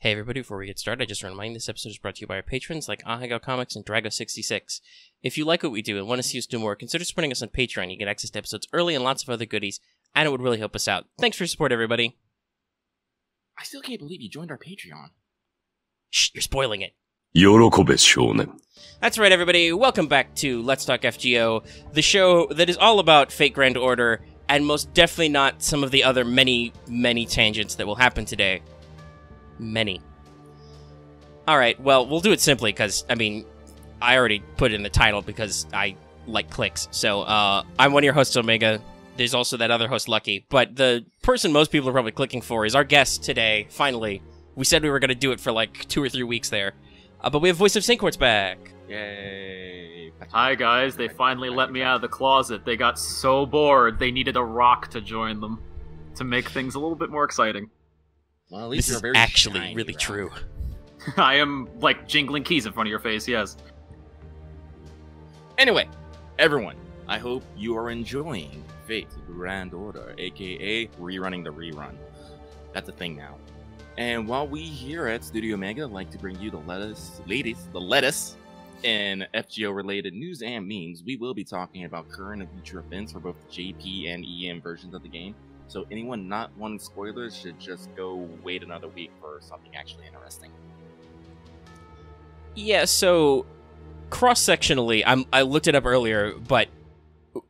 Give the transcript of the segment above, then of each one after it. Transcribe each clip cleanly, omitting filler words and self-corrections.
Hey everybody, before we get started, I just want to remind you this episode is brought to you by our patrons like Ahego Comics and Drago66. If you like what we do and want to see us do more, consider supporting us on Patreon. You get access to episodes early and lots of other goodies, and it would really help us out. Thanks for your support, everybody. I still can't believe you joined our Patreon. Shh, you're spoiling it. 喜べ少年. That's right, everybody. Welcome back to Let's Talk FGO, the show that is all about Fate Grand Order, and most definitely not some of the other many, many tangents that will happen today. Many. Alright, well, we'll do it simply, because, I mean, I already put it in the title because I like clicks. So, I'm one of your hosts, Omega. There's also that other host, Lucky. But the person most people are probably clicking for is our guest today, finally. We said we were going to do it for like 2 or 3 weeks there. But we have Voice of Saint Quartz back. Yay. Hi guys, they finally let me out of the closet. They got so bored, they needed a rock to join them. To make things a little bit more exciting. Well, at least This you're is very actually shiny, really Ralph. true. I am, like, jingling keys in front of your face, yes. Anyway, everyone, I hope you are enjoying Fate Grand Order, aka rerunning the rerun. That's a thing now. And while we here at Studio Omega like to bring you the lettuce in FGO-related news and memes, we will be talking about current and future events for both the JP and EM versions of the game. So anyone not wanting spoilers should just go wait another week for something actually interesting. Yeah, so cross-sectionally, I looked it up earlier, but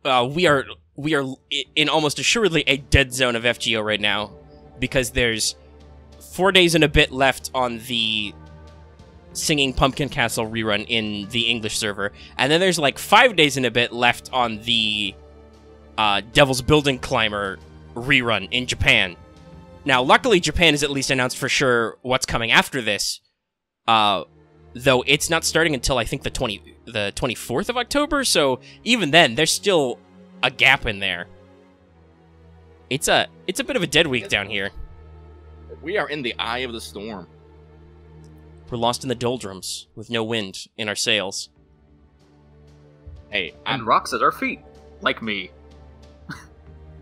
we are in almost assuredly a dead zone of FGO right now, because there's 4 days and a bit left on the Singing Pumpkin Castle rerun in the English server, and then there's like 5 days and a bit left on the Devil's Building Climber rerun in Japan. Now, luckily, Japan has at least announced for sure what's coming after this, though it's not starting until I think the 24th of October, so even then, there's still a gap in there. It's a bit of a dead week down here. We are in the eye of the storm. We're lost in the doldrums with no wind in our sails. Hey, And rocks at our feet. Like me.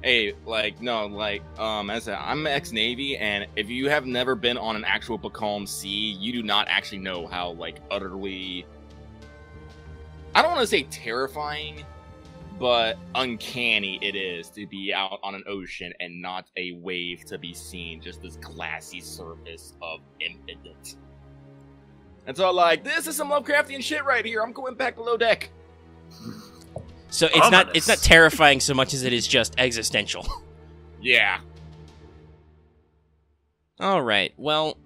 Hey, like, no, like, as I said, I'm ex-Navy, and if you have never been on an actual becalmed sea, you do not actually know how, like, utterly, I don't want to say terrifying, but uncanny it is to be out on an ocean and not a wave to be seen, just this glassy surface of infinite. And so, like, this is some Lovecraftian shit right here, I'm going back below deck. So it's not terrifying so much as it is just existential. Yeah. Alright, well,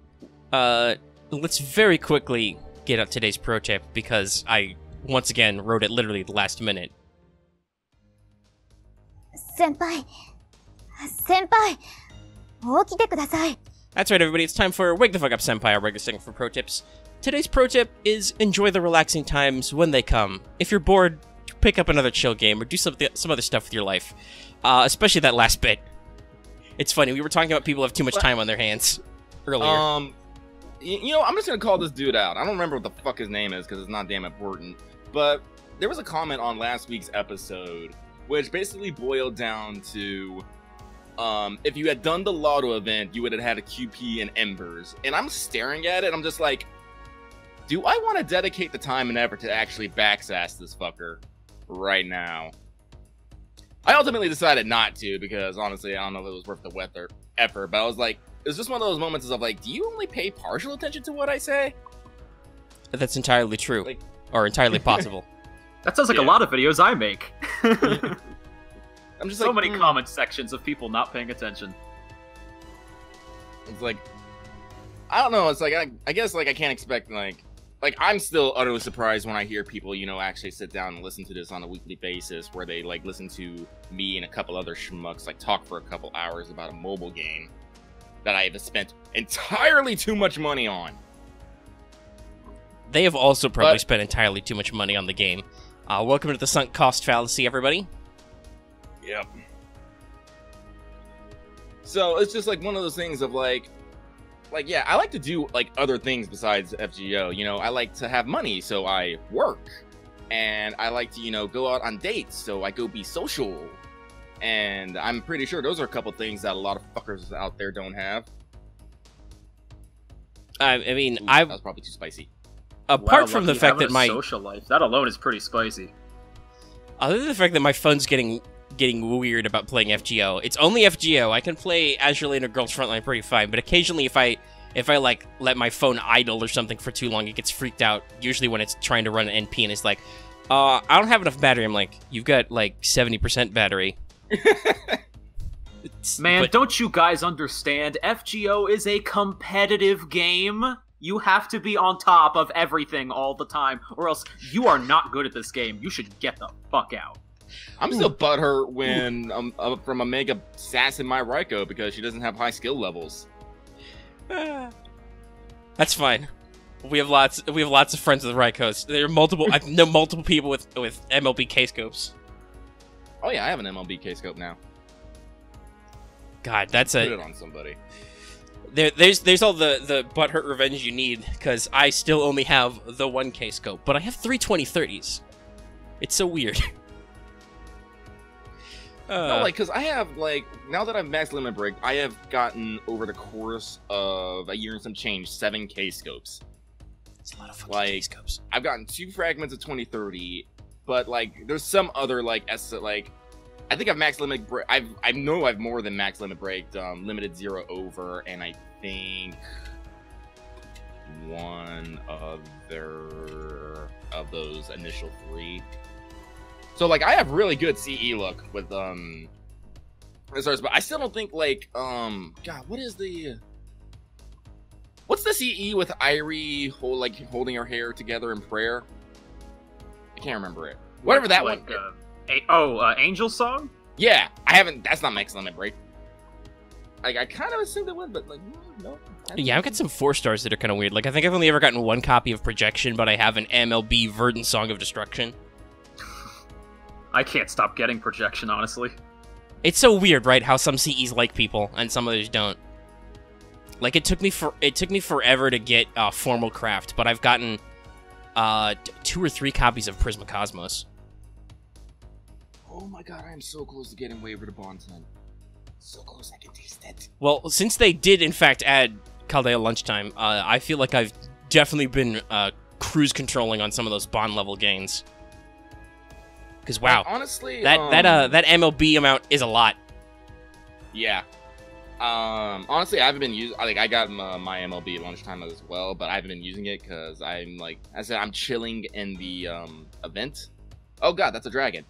let's very quickly get up today's pro tip, because I, once again, wrote it literally the last minute. Senpai, 起きてください. That's right, everybody, it's time for Wake the Fuck Up Senpai, our regular segment for pro tips. Today's pro tip is enjoy the relaxing times when they come. If you're bored, pick up another chill game or do some other stuff with your life. Especially that last bit. It's funny, we were talking about people who have too much time on their hands earlier. You know, I'm just gonna call this dude out. I don't remember what the fuck his name is because it's not damn important. But there was a comment on last week's episode which basically boiled down to if you had done the Lotto event, you would have had a QP and Embers. And I'm staring at it, I'm just like, do I want to dedicate the time and effort to actually backsass this fucker right now? I ultimately decided not to, because honestly, I don't know if it was worth the effort, but I was like, it's just one of those moments of like, do you only pay partial attention to what I say? That's entirely true. Like, or entirely possible. That sounds like a lot of videos I make. I'm just so like, many comment sections of people not paying attention. It's like, I don't know, it's like, I guess like I can't expect like I'm still utterly surprised when I hear people, you know, actually sit down and listen to this on a weekly basis, where they like listen to me and a couple other schmucks like talk for a couple hours about a mobile game that I have spent entirely too much money on. They have also probably spent entirely too much money on the game. Welcome to the sunk cost fallacy, everybody. Yep. So it's just like one of those things of like yeah, I like to do like other things besides FGO. You know, I like to have money, so I work, and I like to, you know, go out on dates, so I go be social. And I'm pretty sure those are a couple things that a lot of fuckers out there don't have. I mean, Ooh, I that was probably too spicy. apart Wow, from the lucky fact having that a my social life, that alone is pretty spicy. other than the fact that my phone's getting weird about playing FGO. It's only FGO. I can play Azure Lane or Girls Frontline pretty fine, but occasionally if I like let my phone idle or something for too long, it gets freaked out. Usually when it's trying to run an NP and it's like, I don't have enough battery. I'm like, you've got like 70% battery. Man, but- don't you guys understand? FGO is a competitive game. You have to be on top of everything all the time, or else you are not good at this game. You should get the fuck out. I'm still butthurt when from Omega sassing my Raikou because she doesn't have high skill levels. That's fine. We have lots of friends with Raikous. There are multiple. I know multiple people with MLB K scopes. Oh yeah, I have an MLB K scope now. God, that's Put it on somebody. There's all the butthurt revenge you need, because I still only have the 1K scope, but I have 3 2030s. It's so weird. No, like, because I have, like, now that I've maxed Limit Break, I have gotten, over the course of a year and some change, 7K scopes. it's a lot of fucking like, K scopes. I've gotten 2 fragments of 2030, but, like, there's some other, like, I think I've maxed Limit Break. I know I've more than maxed Limit Break, Limited Zero over, and I think one other of those initial 3. So, like, I have really good CE look with, resource, but I still don't think, like, God, what's the CE with Irie holding her hair together in prayer? I can't remember it. Whatever that one. Angel Song? Yeah, that's not Max Limit Break. Like, I kind of assumed it would, but, like, no. Yeah, I've got some 4-stars that are kind of weird. Like, I think I've only ever gotten 1 copy of Projection, but I have an MLB Verdant Song of Destruction. I can't stop getting Projection, honestly. It's so weird, right? How some CEs like people and some others don't. Like, it took me forever to get Formal Craft, but I've gotten 2 or 3 copies of Prisma Cosmos. Oh my god, I am so close to getting Waver to Bonton. So close, I can taste it. Well, since they did in fact add Caldea Lunchtime, I feel like I've definitely been cruise controlling on some of those bond level gains. Because wow, like, honestly, that MLB amount is a lot. Yeah. Honestly, I haven't been using. Like, I got my MLB at lunchtime as well, but I haven't been using it because I'm like, I said, I'm chilling in the event. Oh god, that's a dragon.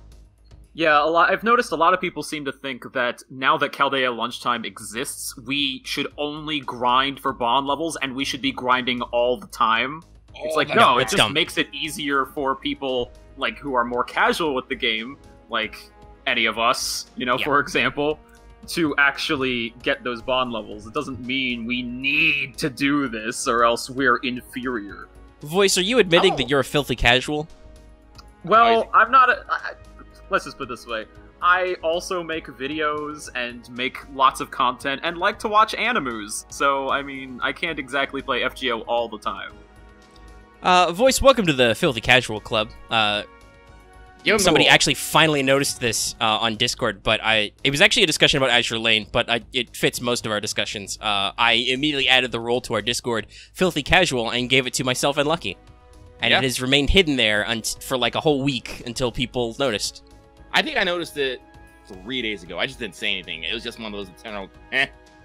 Yeah, I've noticed a lot of people seem to think that now that Caldea Lunchtime exists, we should only grind for bond levels, and we should be grinding all the time. It's like, no, it just dumb. makes it easier for people, like, who are more casual with the game, like any of us, for example, to actually get those bond levels. It doesn't mean we need to do this, or else we're inferior. Voice, are you admitting that you're a filthy casual? Well, I'm not let's just put it this way. I also make videos and make lots of content and like to watch animus, so, I mean, I can't exactly play FGO all the time. Voice, welcome to the Filthy Casual Club. Somebody actually finally noticed this on Discord, but it was actually a discussion about Azure Lane, but it fits most of our discussions. I immediately added the role to our Discord, Filthy Casual, and gave it to myself and Lucky. And it has remained hidden there for like a whole week until people noticed. I think I noticed it 3 days ago. I just didn't say anything. It was just one of those internal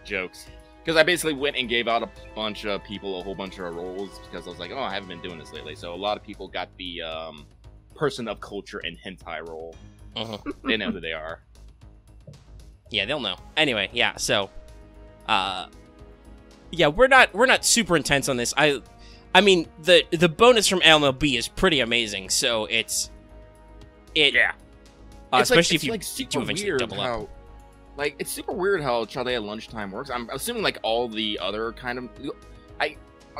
jokes. Because I basically went and gave out a bunch of people a whole bunch of roles because I was like, oh, I haven't been doing this lately. So a lot of people got the person of culture and hentai role. They know who they are. Yeah, they'll know. Anyway, yeah, so yeah, we're not super intense on this. I mean, the bonus from MLB is pretty amazing, so yeah. Especially if you do eventually double up. Like, it's super weird how Chaldea Lunchtime works. I'm assuming, like, all the other kind of...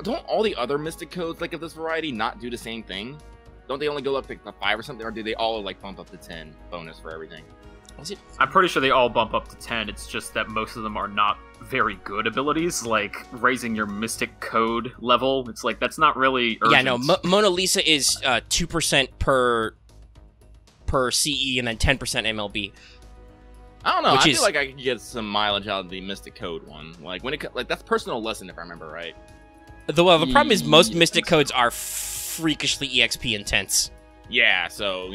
Don't all the other Mystic Codes, like, of this variety not do the same thing? Don't they only go up to 5 or something? Or do they all, like, bump up to 10 bonus for everything? I'm pretty sure they all bump up to 10. It's just that most of them are not very good abilities, like raising your Mystic Code level. It's like, that's not really urgent. Yeah, no, Mona Lisa is 2% per CE and then 10% MLB. I don't know. I feel like I could get some mileage out of the Mystic Code one. Like, when that's personal lesson, if I remember right. The problem is most Mystic codes are freakishly EXP intense. Yeah, so,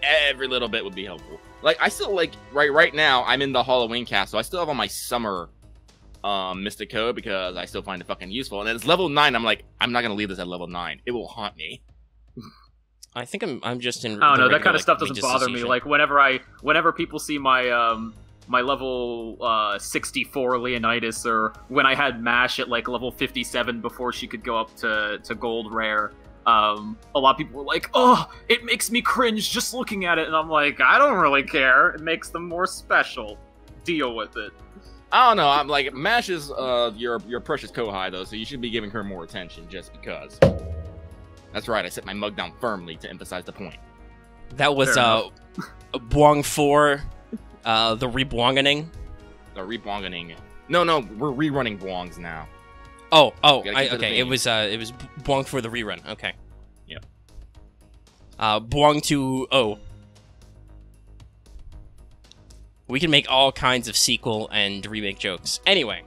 every little bit would be helpful. Like, I still, right now, I'm in the Halloween cast, so I still have all my summer Mystic code because I still find it fucking useful. And then it's level 9, I'm like, I'm not gonna leave this at level 9. It will haunt me. I think I'm just in. I don't know. That kind of stuff doesn't bother me. Like whenever people see my my level 64 Leonidas, or when I had Mash at like level 57 before she could go up to gold rare, a lot of people were like, "Oh, it makes me cringe just looking at it," and I'm like, I don't really care. It makes them more special. Deal with it. I don't know. I'm like, Mash is your precious Kohai though, so you should be giving her more attention just because. That's right, I set my mug down firmly to emphasize the point. That was Bwong 4, the rebwongening. The rebwongening. No, we're rerunning Bwongs now. Okay. It was Bwong for the rerun. Okay. Yep. Bwong 2-0. We can make all kinds of sequel and remake jokes. Anyway.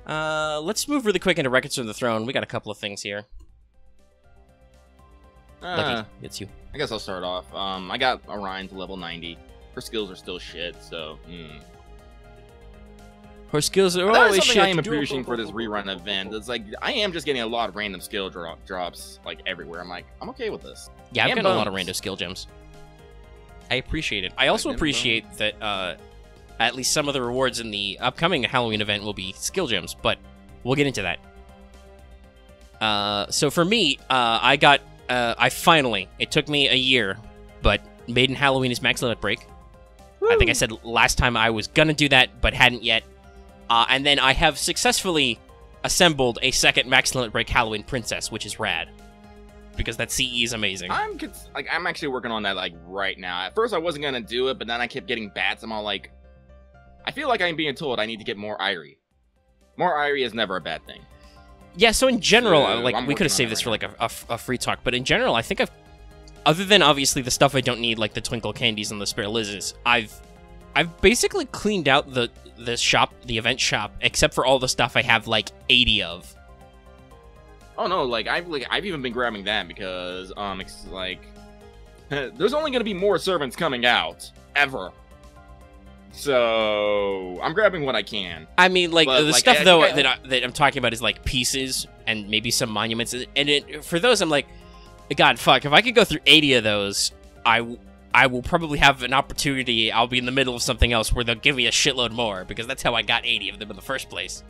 Let's move really quick into Records from the Throne. We got a couple of things here. Lucky, it's you. I guess I'll start off. I got Orion to level 90. Her skills are still shit, so. Her skills are always always shit. shit. I am appreciating for this rerun event. It's like I am just getting a lot of random skill drops like everywhere. I'm like, I'm okay with this. Yeah, I've And got a lot of bones. random skill gems. I appreciate it. I also appreciate that at least some of the rewards in the upcoming Halloween event will be skill gems, but we'll get into that. So for me, I got. I finally, it took me a year, but Maiden Halloween is Max Limit Break. Woo! I think I said last time I was gonna do that, but hadn't yet. And then I have successfully assembled a second Max Limit Break Halloween Princess, which is rad. Because that CE is amazing. I'm actually working on that right now. At first I wasn't gonna do it, but then I kept getting bats. I'm all like, I feel like I'm being told I need to get more Irie. More Irie is never a bad thing. Yeah, so in general, we could have working saved on this it for right a free talk, but in general, I think other than obviously the stuff I don't need, like the Twinkle Candies and the Spare Lizzes, I've basically cleaned out the event shop, except for all the stuff I have 80 of. Oh no, I've even been grabbing that because it's there's only gonna be more servants coming out ever. So I'm grabbing what I can. I mean, the stuff though that I'm talking about is pieces and maybe some monuments, and for those I'm like, God, fuck! If I could go through 80 of those, I will probably have an opportunity. I'll be in the middle of something else where they'll give me a shitload more because that's how I got 80 of them in the first place.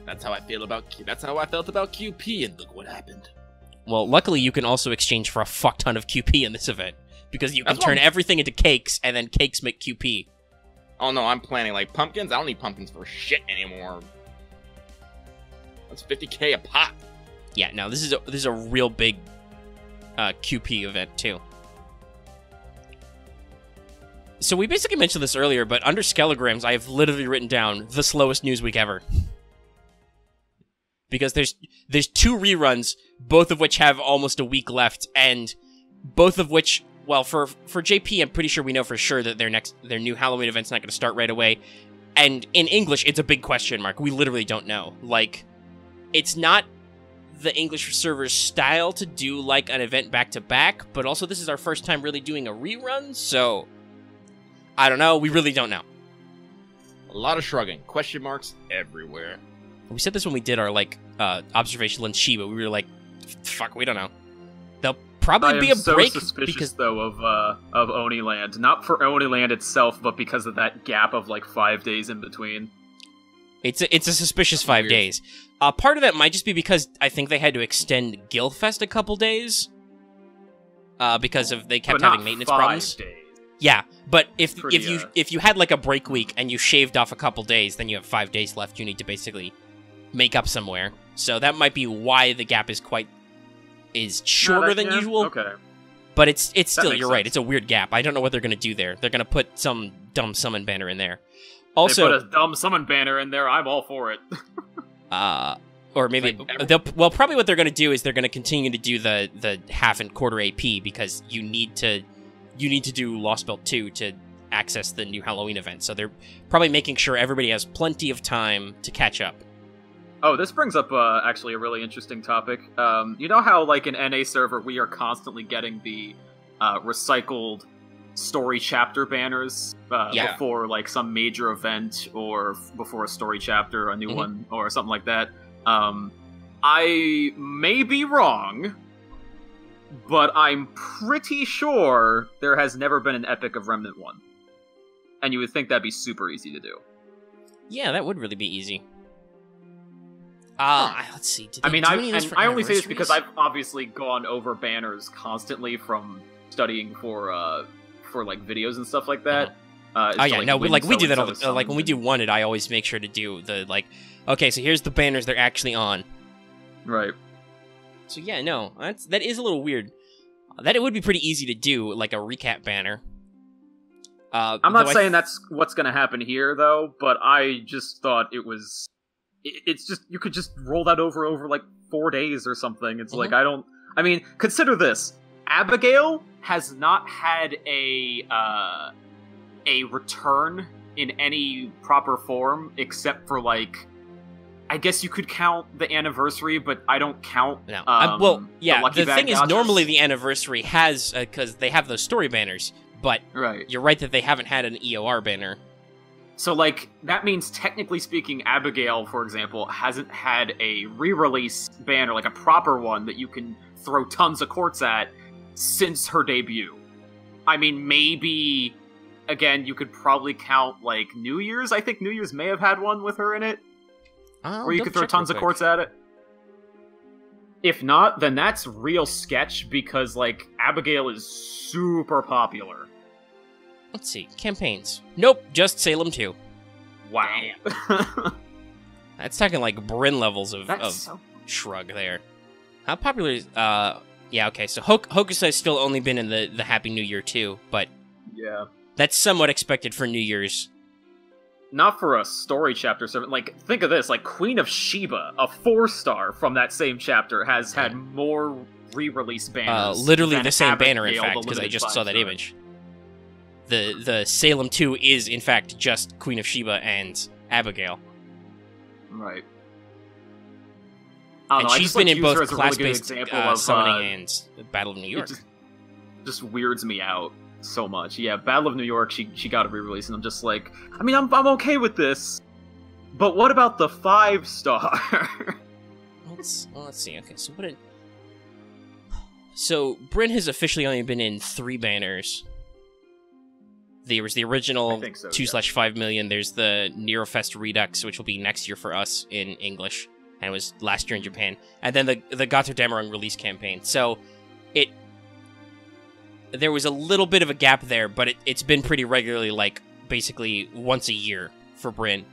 That's how I felt about QP, and look what happened. Well, luckily you can also exchange for a fuck ton of QP in this event because you can turn everything into cakes, and then cakes make QP. Oh no, I'm planning pumpkins. I don't need pumpkins for shit anymore. That's 50k a pop. Yeah, no, this is a real big QP event too. So we basically mentioned this earlier, but under Skelograms, I have literally written down the slowest news week ever. Because there's 2 reruns, both of which have almost a week left, and both of which, well, for JP, I'm pretty sure we know for sure that their new Halloween event's not going to start right away. And in English, it's a big question mark. We literally don't know. It's not the English server's style to do an event back-to-back, but also this is our first time really doing a rerun, so I don't know. We really don't know. A lot of shrugging. Question marks everywhere. We said this when we did our observational in Shiba. We were like, "Fuck, we don't know." There'll probably be a break. I'm so suspicious though of Oniland, not for Oniland itself, but because of that gap of 5 days in between. It's a suspicious 5 days. Part of that might just be because I think they had to extend Gilfest a couple days. Because they kept having maintenance problems. 5 days. Yeah, but if you had a break week and you shaved off a couple days, then you have 5 days left. You need to basically make up somewhere. So that might be why the gap is shorter than usual. Okay. But it's still, you're sense. right, it's a weird gap. I don't know what they're going to do there. They're going to put some dumb summon banner in there. Also, they put a dumb summon banner in there, I'm all for it. or maybe, probably what they're going to do is they're going to continue to do the half and quarter AP because you need to do Lost Belt 2 to access the new Halloween event. So they're probably making sure everybody has plenty of time to catch up. Oh, this brings up actually a really interesting topic. You know how, like, in NA server, we are constantly getting the recycled story chapter banners before, like, some major event or before a story chapter, a new one, or something like that. I may be wrong, but I'm pretty sure there has never been an Epic of Remnant 1. And you would think that'd be super easy to do. Yeah, that would really be easy. Let's see. I mean, I only say this because I've obviously gone over banners constantly from studying for like videos and stuff like that. We do that all the like when we do Wanted. I always make sure to do the like. Okay, so here's the banners they're actually on. Right. So yeah, no, that is a little weird. That it would be pretty easy to do, like a recap banner. I'm not saying that's what's going to happen here, though, but I just thought it was... It's just... You could just roll that over like 4 days or something. It's like, I mean, consider this. Abigail has not had a return in any proper form, except for, like... I guess you could count the anniversary, but I don't count... No. The thing is, normally the anniversary has... Because they have those story banners... But you're right that they haven't had an EOR banner. So, like, that means, technically speaking, Abigail, for example, hasn't had a re-release banner, like a proper one that you can throw tons of quartz at since her debut. I mean, maybe, again, you could probably count, like, New Year's. I think New Year's may have had one with her in it. Where you could throw tons of quartz at it. If not, then that's real sketch, because, like, Abigail is super popular. Let's see. Campaigns. Nope, just Salem 2. Wow. That's talking, like, Bryn levels of shrug there. How popular is... yeah, okay, so Hokusai has still only been in the Happy New Year, too, but... Yeah. That's somewhat expected for New Year's. Not for a story chapter servant. Like, think of this, like, Queen of Sheba, a 4-star from that same chapter, has had more re-release banners. Literally the same banner, in fact, because I just saw that image. The Salem 2 is, in fact, just Queen of Sheba and Abigail. Right. And she's been in both class-based summoning and Battle of New York. It just weirds me out so much. Yeah, Battle of New York, she got a re-release, and I'm just like, I mean, I'm okay with this, but what about the 5-star? Let's see. Okay, so Bryn has officially only been in 3 banners. There was the original 2/5 million. There's the Nerofest Redux, which will be next year for us in English, and it was last year in Japan. And then the Gato Dameron release campaign. So there was a little bit of a gap there, but it's been pretty regularly, like, basically once a year for Bryn.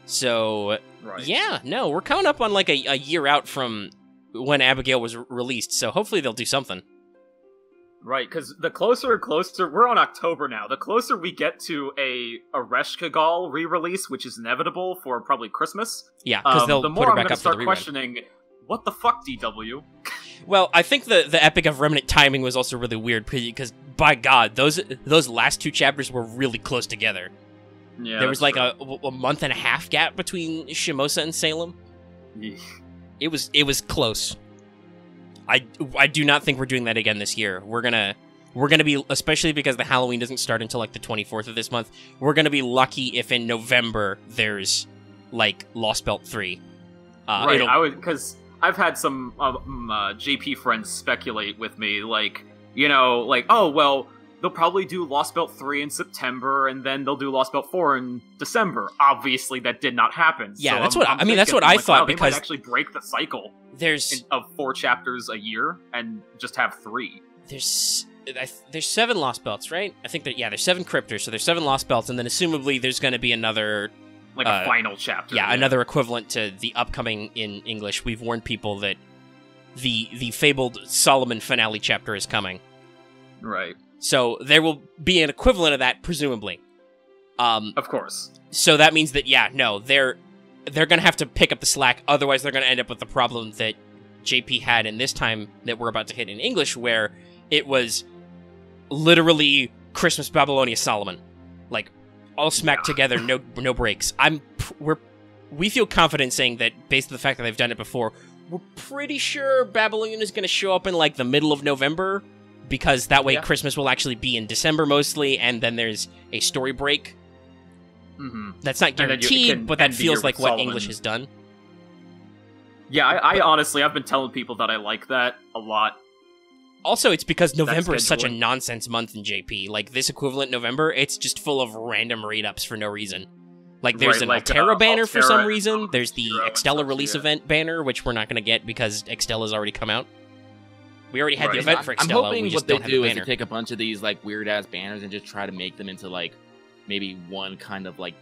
So, yeah, no, we're coming up on, like, a year out from when Abigail was released, so hopefully they'll do something. Right, because the closer, we're on October now, the closer we get to a Reshkagal re-release, which is inevitable for probably Christmas, yeah, because they'll the more I'm going to start questioning, what the fuck, DW? Well, I think the Epic of Remnant timing was also really weird, because, by God, those last 2 chapters were really close together. Yeah, there was like a month and a half gap between Shimosa and Salem. Yeah. It was close. I do not think we're doing that again this year. We're gonna be, especially because the Halloween doesn't start until like the 24th of this month, we're gonna be lucky if in November there's like Lost Belt 3. Right, because I've had some JP friends speculate with me, like, you know, like, oh, well, they'll probably do Lost Belt 3 in September, and then they'll do Lost Belt 4 in December. Obviously, that did not happen. Yeah, so that's what that's what I thought, because they might actually break the cycle. Of 4 chapters a year and just have 3. There's 7 Lost Belts, right? I think there's 7 Cryptors, so there's 7 Lost Belts, and then assumably there's going to be another... Like a final chapter. Yeah, another equivalent to the upcoming in English. We've warned people that the fabled Solomon finale chapter is coming. Right. So there will be an equivalent of that, presumably. Of course. So that means that, yeah, no, they're going to have to pick up the slack, otherwise they're going to end up with the problem that JP had in this time that we're about to hit in English, where it was literally Christmas Babylonia Solomon. Like, all smacked together, no breaks. we feel confident saying that based on the fact that they've done it before, we're pretty sure Babylon is going to show up in like the middle of November, because that way Christmas will actually be in December mostly, and then there's a story break. Mm-hmm. That's not guaranteed, but that feels like what English has done. Yeah, I honestly, I've been telling people that I like that a lot. Also, it's because November is such a nonsense month in JP. Like, this equivalent November, it's just full of random raid-ups for no reason. Like, there's an Altera banner for some reason, there's the Extella release event banner, which we're not going to get because Extella's already come out. We already had the event for Extella, I'm hoping we just what they don't have do the is banner. to take a bunch of these, like, weird-ass banners and just try to make them into, like, maybe one kind of, like,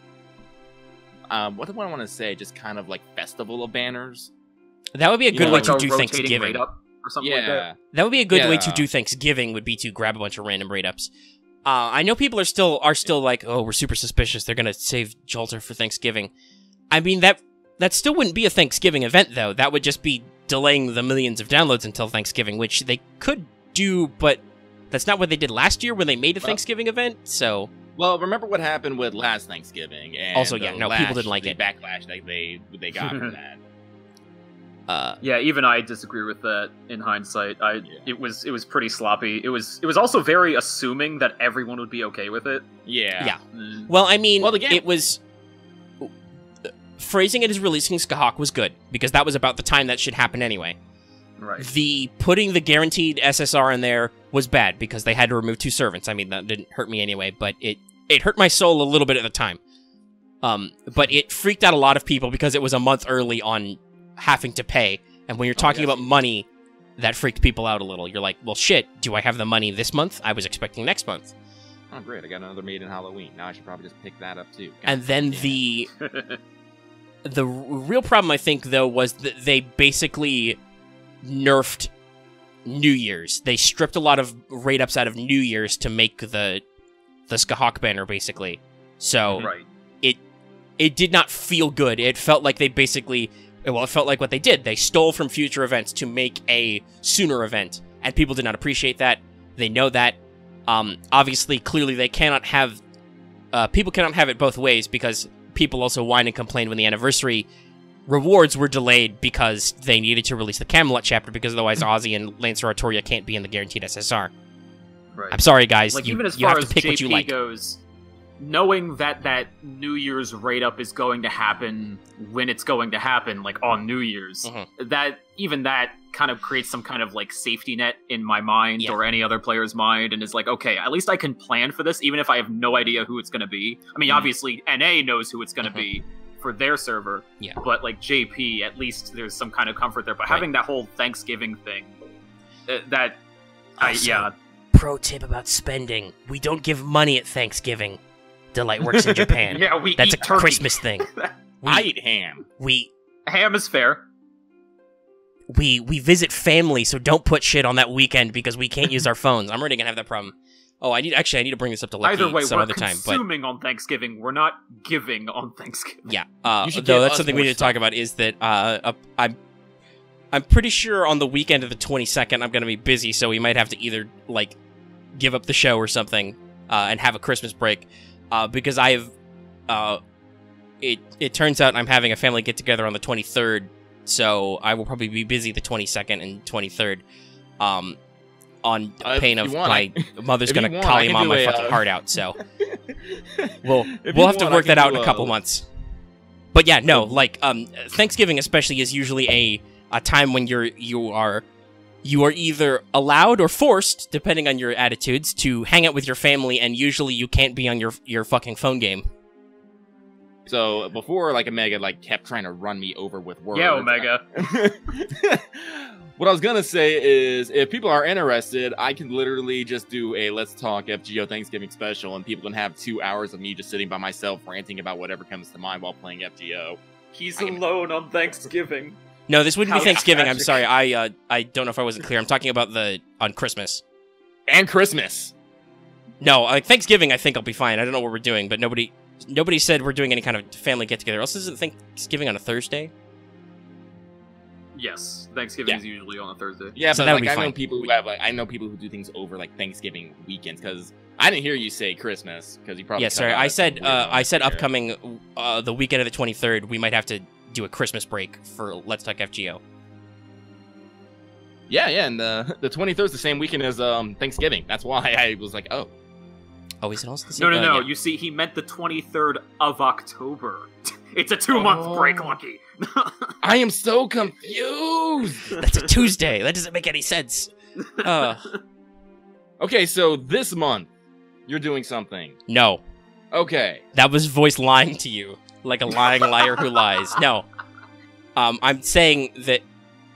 what do I want to say? Just kind of, like, festival of banners? That would be a good way to do Thanksgiving. Or something like that. That would be a good way to do Thanksgiving, would be to grab a bunch of random raid-ups. I know people are still like, oh, we're super suspicious, they're gonna save Jolter for Thanksgiving. I mean, that still wouldn't be a Thanksgiving event, though. That would just be delaying the millions of downloads until Thanksgiving, which they could do, but that's not what they did last year when they made a Thanksgiving event, so... Well, remember what happened with last Thanksgiving, and also, people didn't like it. The backlash that they got from that. Yeah, even I disagree with that in hindsight. It was pretty sloppy. It was also very assuming that everyone would be okay with it. Yeah. Well, I mean, it was... Phrasing it as releasing Skahawk was good, because that was about the time that should happen anyway. Right. The putting the guaranteed SSR in there was bad, because they had to remove 2 servants. I mean, that didn't hurt me anyway, but it hurt my soul a little bit at the time. But it freaked out a lot of people, because it was a month early on having to pay, and when you're talking about money, that freaked people out a little. You're like, well, shit, do I have the money this month? I was expecting next month. Oh, great, I got another Made in Halloween. Now I should probably just pick that up, too. And then the real problem, I think, though, was that they basically nerfed New Year's. They stripped a lot of raid-ups out of New Year's to make the Skahawk banner, basically. So, it did not feel good. It felt like they basically... Well, it felt like what they did. They stole from future events to make a sooner event, and people did not appreciate that. They know that. Obviously, clearly, they cannot have... people cannot have it both ways, because people also whine and complain when the anniversary rewards were delayed because they needed to release the Camelot chapter, because otherwise Ozzy and Lancer Artoria can't be in the guaranteed SSR. Right. I'm sorry, guys. Like, you, even as you far have as to pick JP what you like. goes, knowing that New Year's raid-up is going to happen when it's going to happen, like on New Year's, that kind of creates some kind of, like, safety net in my mind or any other player's mind, and is like, okay, at least I can plan for this, even if I have no idea who it's going to be. I mean, obviously, NA knows who it's going to be for their server, but, like, JP, at least there's some kind of comfort there. But having that whole Thanksgiving thing, Pro tip about spending. We don't give money at Thanksgiving. Delight works in Japan. That's a turkey. Christmas thing. I eat ham. Ham is fair. We visit family, so don't put shit on that weekend because we can't use our phones. I'm already gonna have that problem. Oh, I need to bring this up to Lucky Either way, some we're other time. But consuming on Thanksgiving. We're not giving on Thanksgiving. Yeah. Though that's something we need to talk about is that I'm pretty sure on the weekend of the 22nd I'm gonna be busy, so we might have to either like give up the show or something and have a Christmas break because it turns out I'm having a family get together on the 23rd. So I will probably be busy the 22nd and 23rd, on pain of my mother's gonna Kali-Ma my fucking heart out. So we'll have to work that out in a couple months. But yeah, no, like Thanksgiving especially is usually a time when you are either allowed or forced, depending on your attitudes, to hang out with your family, and usually you can't be on your fucking phone game. So before, like, Omega kept trying to run me over with words. Yeah, Omega. What I was gonna say is, if people are interested, I can literally just do a Let's Talk FGO Thanksgiving special, and people can have 2 hours of me just sitting by myself ranting about whatever comes to mind while playing FGO. He's alone on Thanksgiving. No, this wouldn't be Thanksgiving. I'm sorry. I don't know if I wasn't clear. I'm talking about on Christmas. And Christmas. No, like Thanksgiving, I think I'll be fine. I don't know what we're doing, but nobody said we're doing any kind of family get-together. Also, isn't Thanksgiving on a Thursday? Yes, Thanksgiving is usually on a Thursday. Yeah, so but I know people who do things over Thanksgiving weekends, because I didn't hear you say Christmas because you probably. Yeah, sorry. I said upcoming the weekend of the 23rd. We might have to do a Christmas break for Let's Talk FGO. Yeah, and the 23rd is the same weekend as Thanksgiving. That's why I was like, oh. Oh, is it also the same? No. Yeah. You see, he meant the 23rd of October. It's a 2-month break, Lucky. I am so confused. That's a Tuesday. That doesn't make any sense. Okay, so this month, you're doing something. No. Okay. That was Voice lying to you, like a lying liar who lies. No. I'm saying that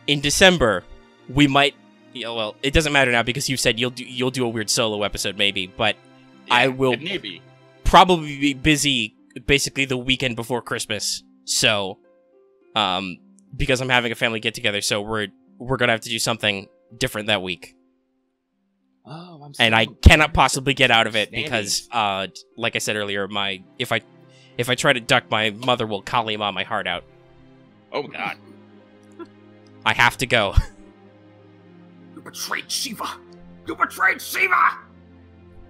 in December, we might... Yeah, well, it doesn't matter now because you've said you'll do a weird solo episode, maybe, but Yeah, I will if need be. probably be busy basically the weekend before Christmas. So, because I'm having a family get-together, so we're gonna have to do something different that week. Oh, I'm And I cannot possibly get out of it because, like I said earlier, if I try to duck, my mother will Kalima my heart out. Oh, God. I have to go. You betrayed Shiva! You betrayed Shiva!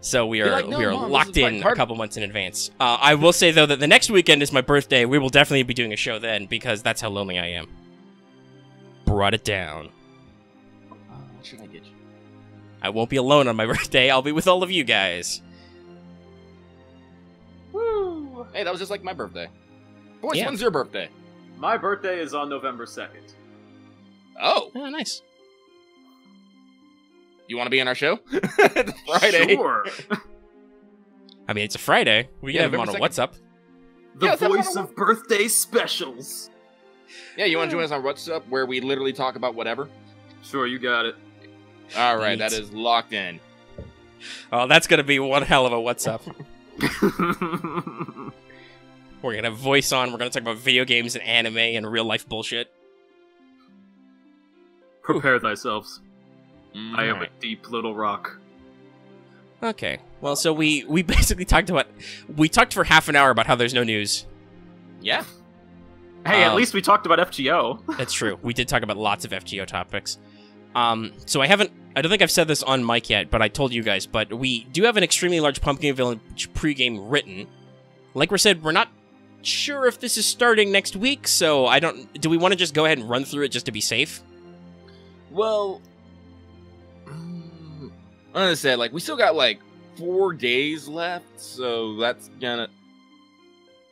So we You're are like, "No, Mom, locked this is my in a part-" couple months in advance. I will say, though, that the next weekend is my birthday. We will definitely be doing a show then because that's how lonely I am. Brought it down. What should I get you? I won't be alone on my birthday. I'll be with all of you guys. Woo! Hey, that was just like my birthday. Boys, Yeah. when's your birthday? My birthday is on November 2nd. Oh, Oh, nice. you want to be on our show? It's Friday. Sure. I mean, it's a Friday. We can Yeah, have him on a November What's Up. The Yeah, is that voice one- of birthday specials. Yeah, you want to join us on What's Up, where we literally talk about whatever? Sure, you got it. All right, Neat. that is locked in. Oh, that's gonna be one hell of a What's Up. We're gonna have Voice on. We're gonna talk about video games and anime and real life bullshit. Prepare thyselves. I am a Alright. deep little rock. Okay. Well, so we basically talked for half an hour about how there's no news. Yeah. Hey, at least we talked about FGO. That's true. We did talk about lots of FGO topics. So I don't think I've said this on mic yet, but I told you guys, but we do have an extremely large Pumpkin Village pregame written. Like we said, we're not sure if this is starting next week, so do we want to just go ahead and run through it just to be safe? Well, I'm gonna say, like, we still got, like, 4 days left, so that's gonna...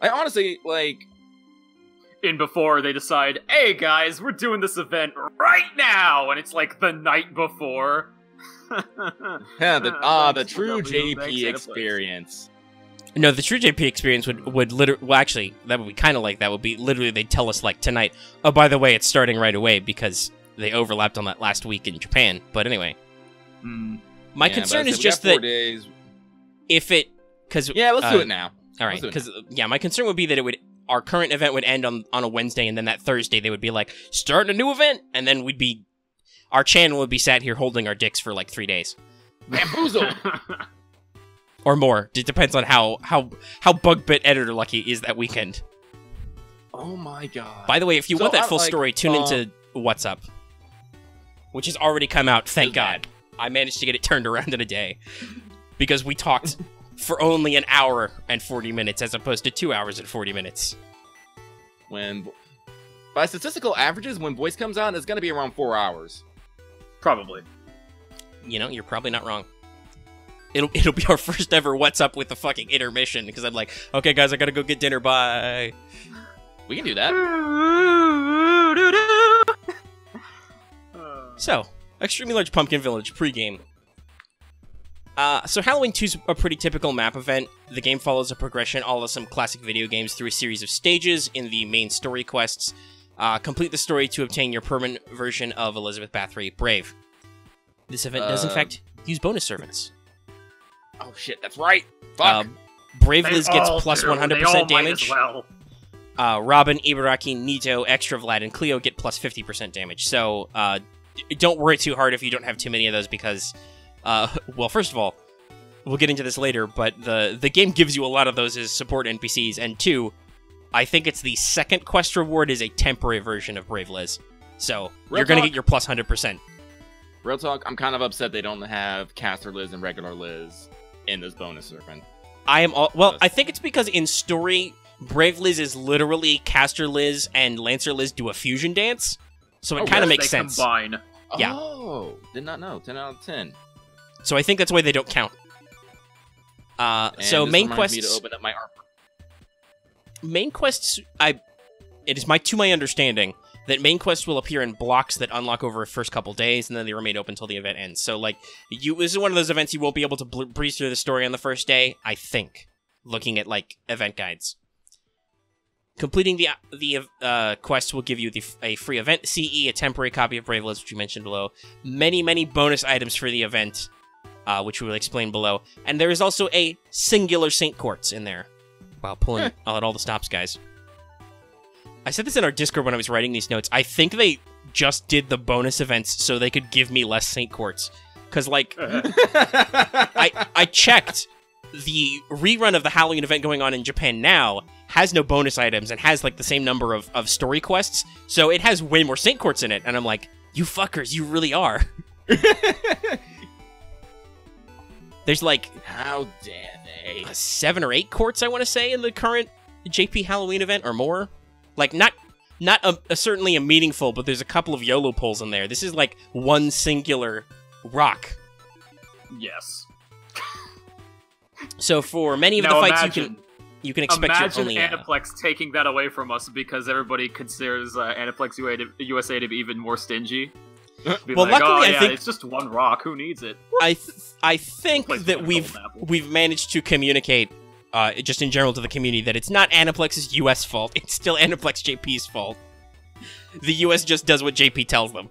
I honestly, like... In before they decide, hey guys, we're doing this event right now, and it's like the night before. Yeah, the true Thanks, Anna, JP please. experience. No, the true JP experience would literally... Well, actually, that would be kind of like that. Would be literally they'd tell us, like, tonight, oh, by the way, it's starting right away, because they overlapped on that last week in Japan. But anyway. My Yeah, concern but I is said we just got 4 that days. if it... Cause, Yeah, let's do it now. All right, Let's do it because, yeah, my concern would be that our current event would end on a Wednesday, and then that Thursday they would be like, starting a new event, and then our channel would be sat here holding our dicks for like 3 days. Bamboozled! Or more. It depends on how bug-bit editor lucky is that weekend. Oh my god. By the way, if you So, want that I- full like, story, tune into What's Up, which has already come out, thank God. I managed to get it turned around in a day. Because we talked for only an hour and 40 minutes as opposed to 2 hours and 40 minutes. By statistical averages, when Voice comes out, it's gonna be around 4 hours. Probably. You know, you're probably not wrong. It'll be our first ever What's Up with the fucking intermission, because I'm like, okay guys, I gotta go get dinner, bye. We can do that. So, Extremely Large Pumpkin Village pregame. So Halloween 2's a pretty typical map event. The game follows a progression, all of some classic video games, through a series of stages in the main story quests. Complete the story to obtain your permanent version of Elizabeth Bathory Brave. This event does in fact use bonus servants. Oh shit, that's right. Fuck. Brave They Liz gets all plus do. 100% They all might damage. as well. Robin, Ibaraki, Nito, Extra Vlad, and Cleo get plus 50% damage. So, don't worry too hard if you don't have too many of those because, well, first of all, we'll get into this later, but the game gives you a lot of those as support NPCs, and two, I think it's the second quest reward is a temporary version of Brave Liz. So, you're gonna get your plus 100%. Real talk, I'm kind of upset they don't have Caster Liz and regular Liz. in this bonus event. I think it's because in story, Brave Liz is literally Caster Liz and Lancer Liz do a fusion dance, so it kind of makes sense. Combine. Yeah. Oh, did not know. 10 out of 10. So I think that's why they don't count. So main quests. Me to open up my armor. Main quests, it is to my understanding that main quests will appear in blocks that unlock over the first couple days, and then they remain open until the event ends. So, like, this is one of those events you won't be able to breeze through the story on the first day, I think, looking at, like, event guides. Completing the quests will give you a free event CE, a temporary copy of Brave Liz, which you mentioned below, many bonus items for the event, which we will explain below, and there is also a singular Saint Quartz in there. Wow, pulling out all the stops, guys. I said this in our Discord when I was writing these notes. I think they just did the bonus events so they could give me less Saint Quartz. Because, like, I checked. The rerun of the Halloween event going on in Japan now has no bonus items and has, like, the same number of story quests. So it has way more Saint Quartz in it. And I'm like, you fuckers, you really are. There's, like... How dare they? 7 or 8 quartz, I want to say, in the current JP Halloween event, or more. Like, not certainly a meaningful, but there's a couple of YOLO pulls in there. This is, like, one singular rock. Yes. So for many of the fights, you can expect your only... Imagine Aniplex taking that away from us because everybody considers Aniplex USA to be even more stingy. Well, like, luckily, I think it's just one rock. Who needs it? I think that we've managed to communicate, just in general to the community, that it's not Aniplex's US fault. It's still Aniplex JP's fault. The US just does what JP tells them.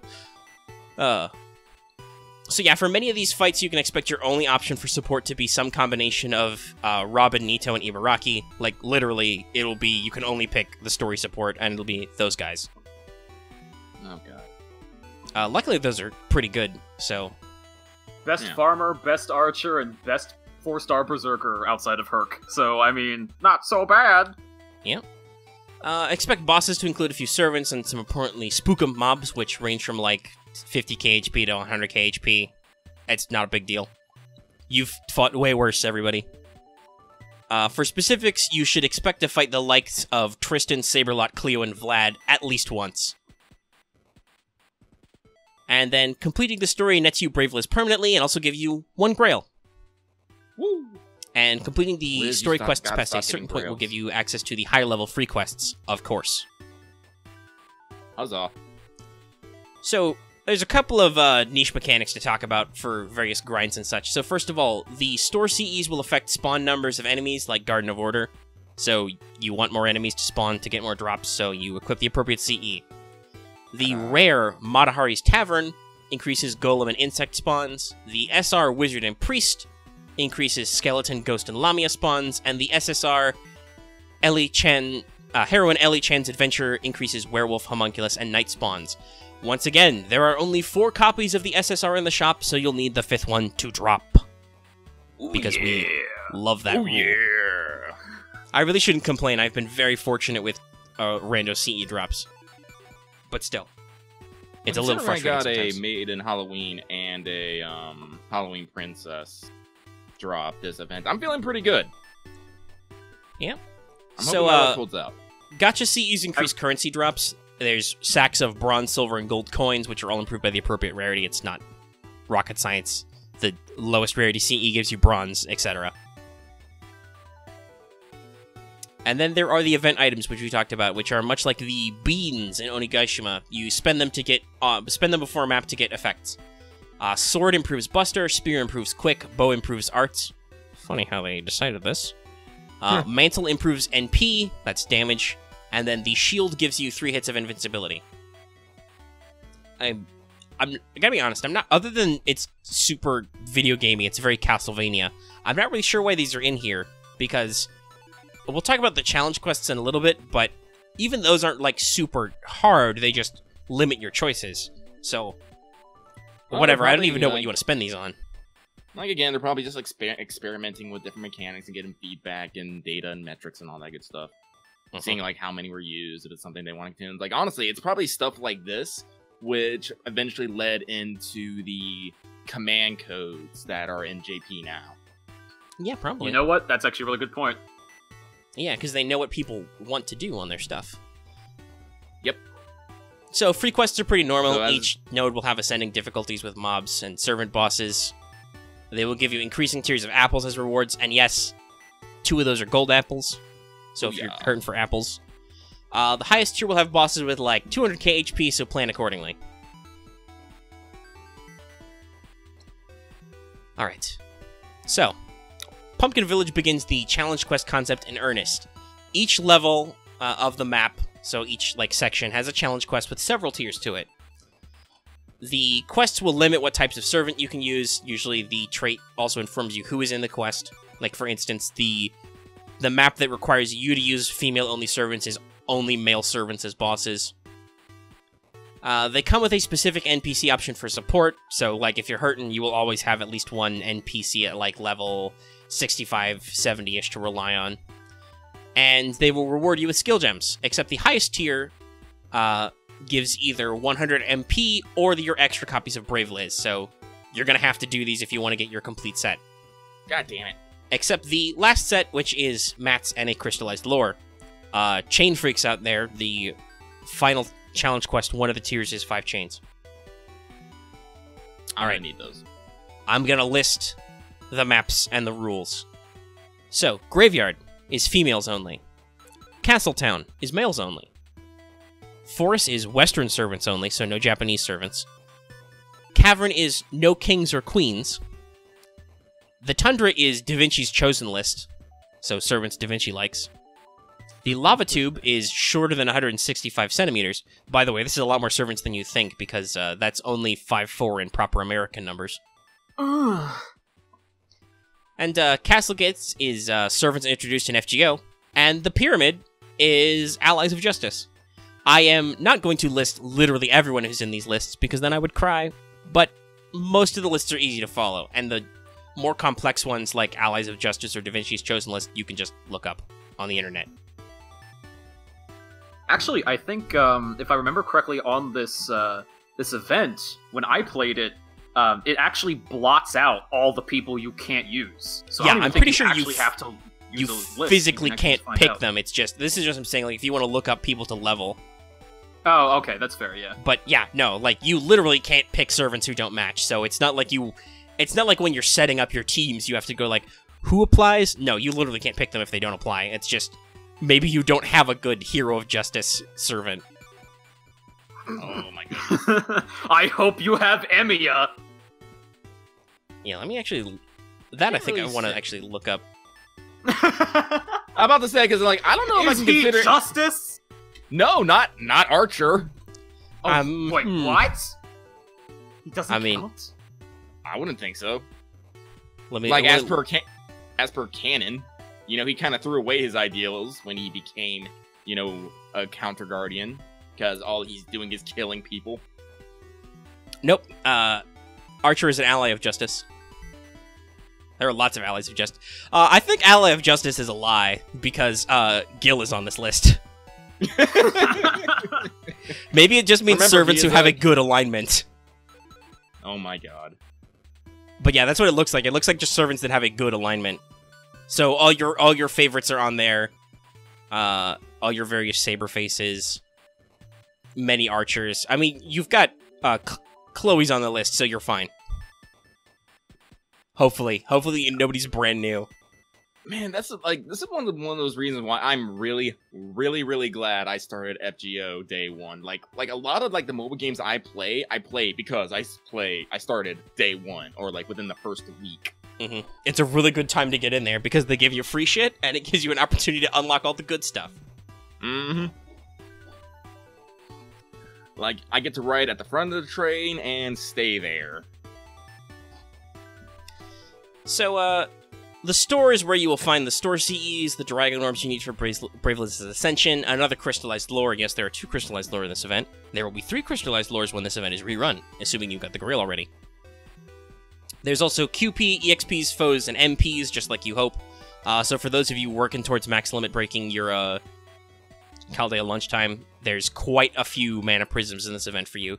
So yeah, for many of these fights, you can expect your only option for support to be some combination of Robin, Nito, and Ibaraki. Like, literally, it'll be, you can only pick the story support, and it'll be those guys. Oh, God. Luckily, those are pretty good, so... Best farmer, best archer, and best 4-star berserker outside of Herc. So, I mean, not so bad. Yeah. Expect bosses to include a few servants and some importantly spookum mobs, which range from, like, 50k HP to 100k HP. It's not a big deal. You've fought way worse, everybody. For specifics, you should expect to fight the likes of Tristan, Saberlot, Cleo, and Vlad at least once. And then completing the story nets you Brave Liz permanently and also give you 1 Grail. Woo! And completing the Liz, story quests past a certain point will give you access to the higher level free quests, of course. Huzzah. So, there's a couple of niche mechanics to talk about for various grinds and such. So first of all, the store CEs will affect spawn numbers of enemies like Garden of Order. So you want more enemies to spawn to get more drops, so you equip the appropriate CE. The rare Matahari's Tavern increases Golem and Insect spawns. The SR Wizard and Priest increases Skeleton, Ghost, and Lamia spawns. And the SSR Heroine Ellie Chan's Adventure increases Werewolf, Homunculus, and Knight spawns. Once again, there are only 4 copies of the SSR in the shop, so you'll need the 5th one to drop. Because we love that rule. Yeah. I really shouldn't complain. I've been very fortunate with rando CE drops. But still, it's a little frustrating I got sometimes. a Maiden Halloween and a Halloween Princess drop this event. I'm feeling pretty good. Yeah. I'm hoping my luck holds out. Gacha CEs increase currency drops. There's sacks of bronze, silver, and gold coins, which are all improved by the appropriate rarity. It's not rocket science. The lowest rarity CE gives you bronze, etc. And then there are the event items, which we talked about, which are much like the beans in Onigashima. You spend them to get spend them before a map to get effects. Sword improves Buster, Spear improves Quick, Bow improves Arts. Funny how they decided this. Mantle improves NP, that's damage, and then the shield gives you 3 hits of invincibility. I gotta be honest, I'm not, other than it's super video gamey, it's very Castlevania, I'm not really sure why these are in here, because we'll talk about the challenge quests in a little bit, but even those aren't, like, super hard, they just limit your choices. So, whatever, I don't even know what you want to spend these on. Like, again, they're probably just experimenting with different mechanics and getting feedback and data and metrics and all that good stuff. Seeing, like, how many were used, if it's something they want to... Like, honestly, it's probably stuff like this, which eventually led into the command codes that are in JP now. Yeah, probably. You know what? That's actually a really good point. Yeah, because they know what people want to do on their stuff. Yep. So free quests are pretty normal. So Each node will have ascending difficulties with mobs and servant bosses. They will give you increasing tiers of apples as rewards, and yes, 2 of those are gold apples. So if you're hurting for apples. The highest tier will have bosses with like 200k HP, so plan accordingly. Alright. So, Pumpkin Village begins the challenge quest concept in earnest. Each level of the map, so each section, has a challenge quest with several tiers to it. The quests will limit what types of servant you can use. Usually the trait also informs you who is in the quest. Like, for instance, the map that requires you to use female-only servants is only male servants as bosses. They come with a specific NPC option for support, so, if you're hurting, you will always have at least one NPC at, level 65, 70-ish to rely on. And they will reward you with skill gems, except the highest tier gives either 100 MP or your extra copies of Brave Liz, so you're gonna have to do these if you want to get your complete set. God damn it. Except the last set, which is Mats and a Crystallized Lore. Chain Freaks out there, the final challenge quest, one of the tiers is 5 chains. Alright, I need those. I'm gonna list the maps and the rules. So, Graveyard is females only. Castletown is males only. Forest is Western servants only, so no Japanese servants. Cavern is no kings or queens. The Tundra is Da Vinci's chosen list, so servants Da Vinci likes. The Lava Tube is shorter than 165 centimeters. By the way, this is a lot more servants than you think, because that's only 5'4" in proper American numbers. And Castle Gates is servants introduced in FGO. And the Pyramid is Allies of Justice. I am not going to list literally everyone who's in these lists, because then I would cry, but most of the lists are easy to follow, and the more complex ones, like Allies of Justice or Da Vinci's Chosen List, you can just look up on the internet. Actually, I think, if I remember correctly, on this event, when I played it, it actually blots out all the people you can't use. So yeah, I don't even I'm think pretty sure actually have to use you those lists. physically You can can't find pick out. them. It's just, this is just I'm saying, if you want to look up people to level. Oh, okay, that's fair, yeah. But yeah, no, you literally can't pick servants who don't match, so it's not like when you're setting up your teams, you have to go who applies? No, you literally can't pick them if they don't apply. It's just, maybe you don't have a good Hero of Justice servant. Oh my goodness. I hope you have Emiya! Yeah, let me actually... That I think really I want to sick. actually look up. I'm about to say, because I don't know if I Is can he consider... Justice? No, not Archer. Oh, wait, what? He doesn't count? I wouldn't think so. Let me... As per canon, he kind of threw away his ideals when he became, a counter guardian, because all he's doing is killing people. Nope. Archer is an ally of justice. There are lots of allies of justice. I think ally of justice is a lie, because Gil is on this list. Maybe it just means Remember, servants who have a good alignment. Oh my god. But yeah, that's what it looks like. It looks like just servants that have a good alignment. So all your favorites are on there. All your various saber faces. Many archers. I mean, you've got Chloe's on the list, so you're fine. Hopefully nobody's brand new. Man, this is one of those reasons why I'm really, really, really glad I started FGO day one. Like a lot of the mobile games I play because I started day one or within the first week. Mm-hmm. It's a really good time to get in there because they give you free shit and it gives you an opportunity to unlock all the good stuff. Mm-hmm. I get to ride at the front of the train and stay there. So, the store is where you will find the store CEs, the Dragon Orbs you need for Braveless's Ascension, another Crystallized Lore. Yes, there are 2 Crystallized Lore in this event. There will be 3 Crystallized Lores when this event is rerun, assuming you got the Grail already. There's also QP, EXPs, foes, and MPs, just like you hope. So for those of you working towards max limit breaking your Chaldea lunchtime, there's quite a few Mana Prisms in this event for you.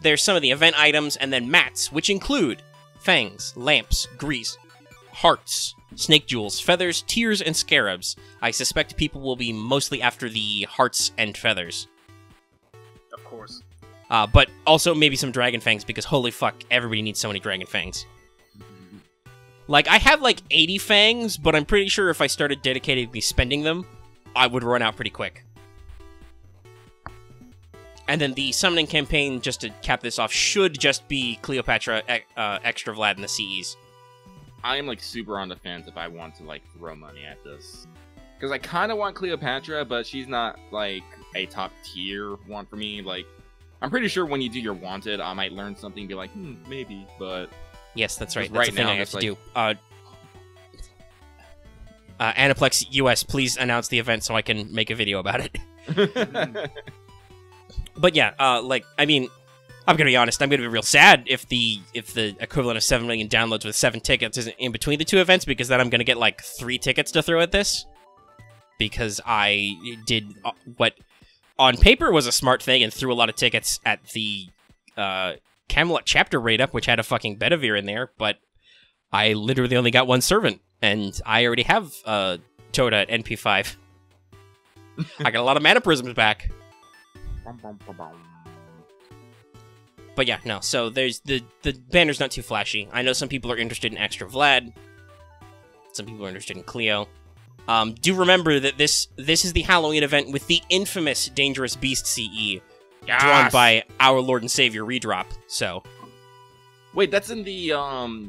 There's some of the event items, and then mats, which include fangs, lamps, grease, hearts, snake jewels, feathers, tears, and scarabs. I suspect people will be mostly after the hearts and feathers. Of course. But also maybe some dragon fangs, because holy fuck, everybody needs so many dragon fangs. Like, I have like 80 fangs, but I'm pretty sure if I started dedicatedly spending them, I would run out pretty quick. And then the summoning campaign, just to cap this off, should just be Cleopatra, Extra Vlad, and the CEs. I am like super on the fence if I want to like throw money at this. Because I kind of want Cleopatra, but she's not like a top tier one for me. Like, I'm pretty sure when you do your wanted, I might learn something and be like, maybe, but... Yes, that's right. That's right the thing now, I have to like... do. Aniplex US, please announce the event so I can make a video about it. But yeah, like, I mean, I'm gonna be honest, I'm gonna be real sad if the equivalent of 7 million downloads with 7 tickets isn't in between the two events, because then I'm gonna get like 3 tickets to throw at this. Because I did what on paper was a smart thing and threw a lot of tickets at the Camelot chapter raid up, which had a fucking Bedivere in there, but I literally only got 1 servant, and I already have Toda at NP5. I got a lot of mana prisms back. But yeah, no, so there's the banner's not too flashy. I know some people are interested in Extra Vlad. Some people are interested in Cleo. Do remember that this is the Halloween event with the infamous Dangerous Beast CE, drawn by our Lord and Savior Redrop, so... Wait, that's in the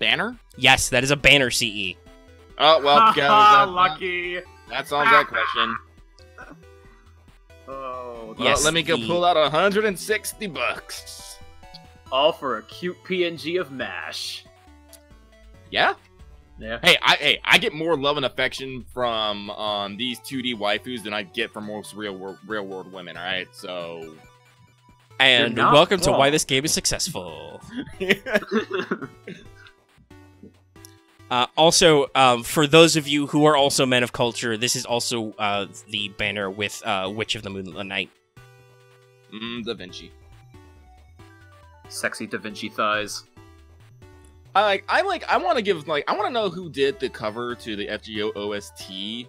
banner? Yes, that is a banner CE. Oh, well, lucky! That solves that question. Oh, yes, let me go pull out $160. All for a cute PNG of MASH. Yeah? Yeah. Hey, I get more love and affection from these 2D waifus than I get from most real world women. All right, so. And welcome to why this game is successful. Also, for those of you who are also men of culture, this is also the banner with Witch of the Moonlit Night. Da Vinci. Sexy Da Vinci thighs. I want to know who did the cover to the FGO OST,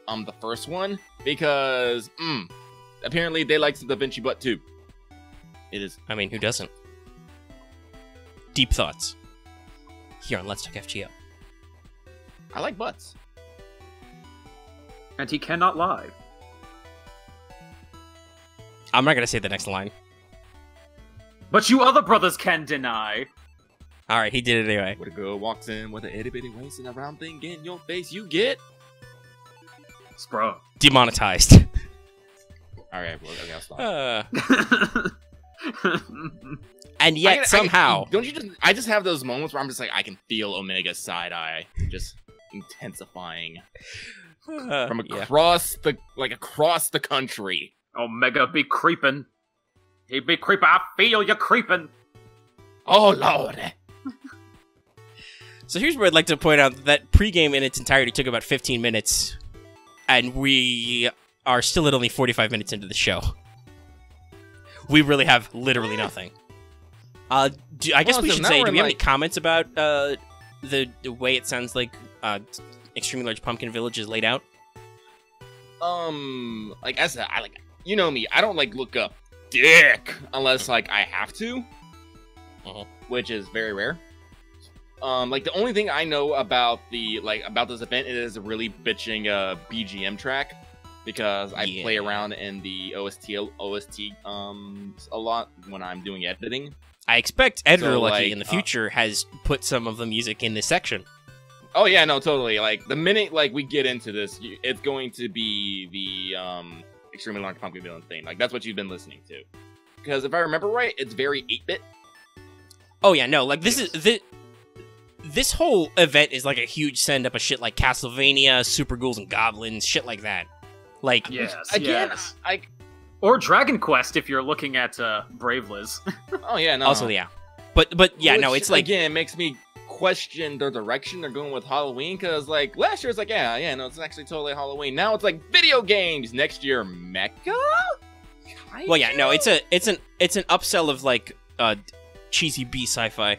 the first one, because apparently they like some Da Vinci butt too. It is. I mean, who doesn't? Deep thoughts here on Let's Talk FGO. I like butts. And he cannot lie. I'm not gonna say the next line. But you other brothers can deny. Alright, he did it anyway. When a girl walks in with an itty bitty waist and a round thing in your face, you get... Sprung. Demonetized. Alright, well, okay, I'll stop. And yet, somehow... I just have those moments where I'm just like, I can feel Omega's side-eye just intensifying. From across the country. Omega be creeping. He be creeping. I feel you creeping. Oh, Lord. So here's where I'd like to point out that pregame in its entirety took about 15 minutes, and we are still at only 45 minutes into the show. We really have literally nothing. I guess we should say, do we have any comments about the way it sounds like Extremely Large Pumpkin Village is laid out? Like I said, you know me, I don't look up dick unless I have to, which is very rare. The only thing I know about about this event is a really bitching BGM track, because I play around in the OST a lot when I'm doing editing. I expect Editor Lucky in the future has put some of the music in this section. Oh yeah, no, totally. The minute we get into this, it's going to be the Extremely Large Pumpkin Villain thing. That's what you've been listening to. Because if I remember right, it's very 8-bit. Oh yeah, no, this whole event is a huge send up of shit like Castlevania, Super Ghouls and Goblins, shit like that. Yes. Or Dragon Quest if you're looking at Brave Liz. Oh yeah, no. Also, yeah. But yeah, no, it's again, it makes me question the direction they're going with Halloween, because last year it's no, it's actually totally Halloween. Now it's video games. Next year, Mecha? Well, yeah, no, it's an upsell of cheesy B sci-fi.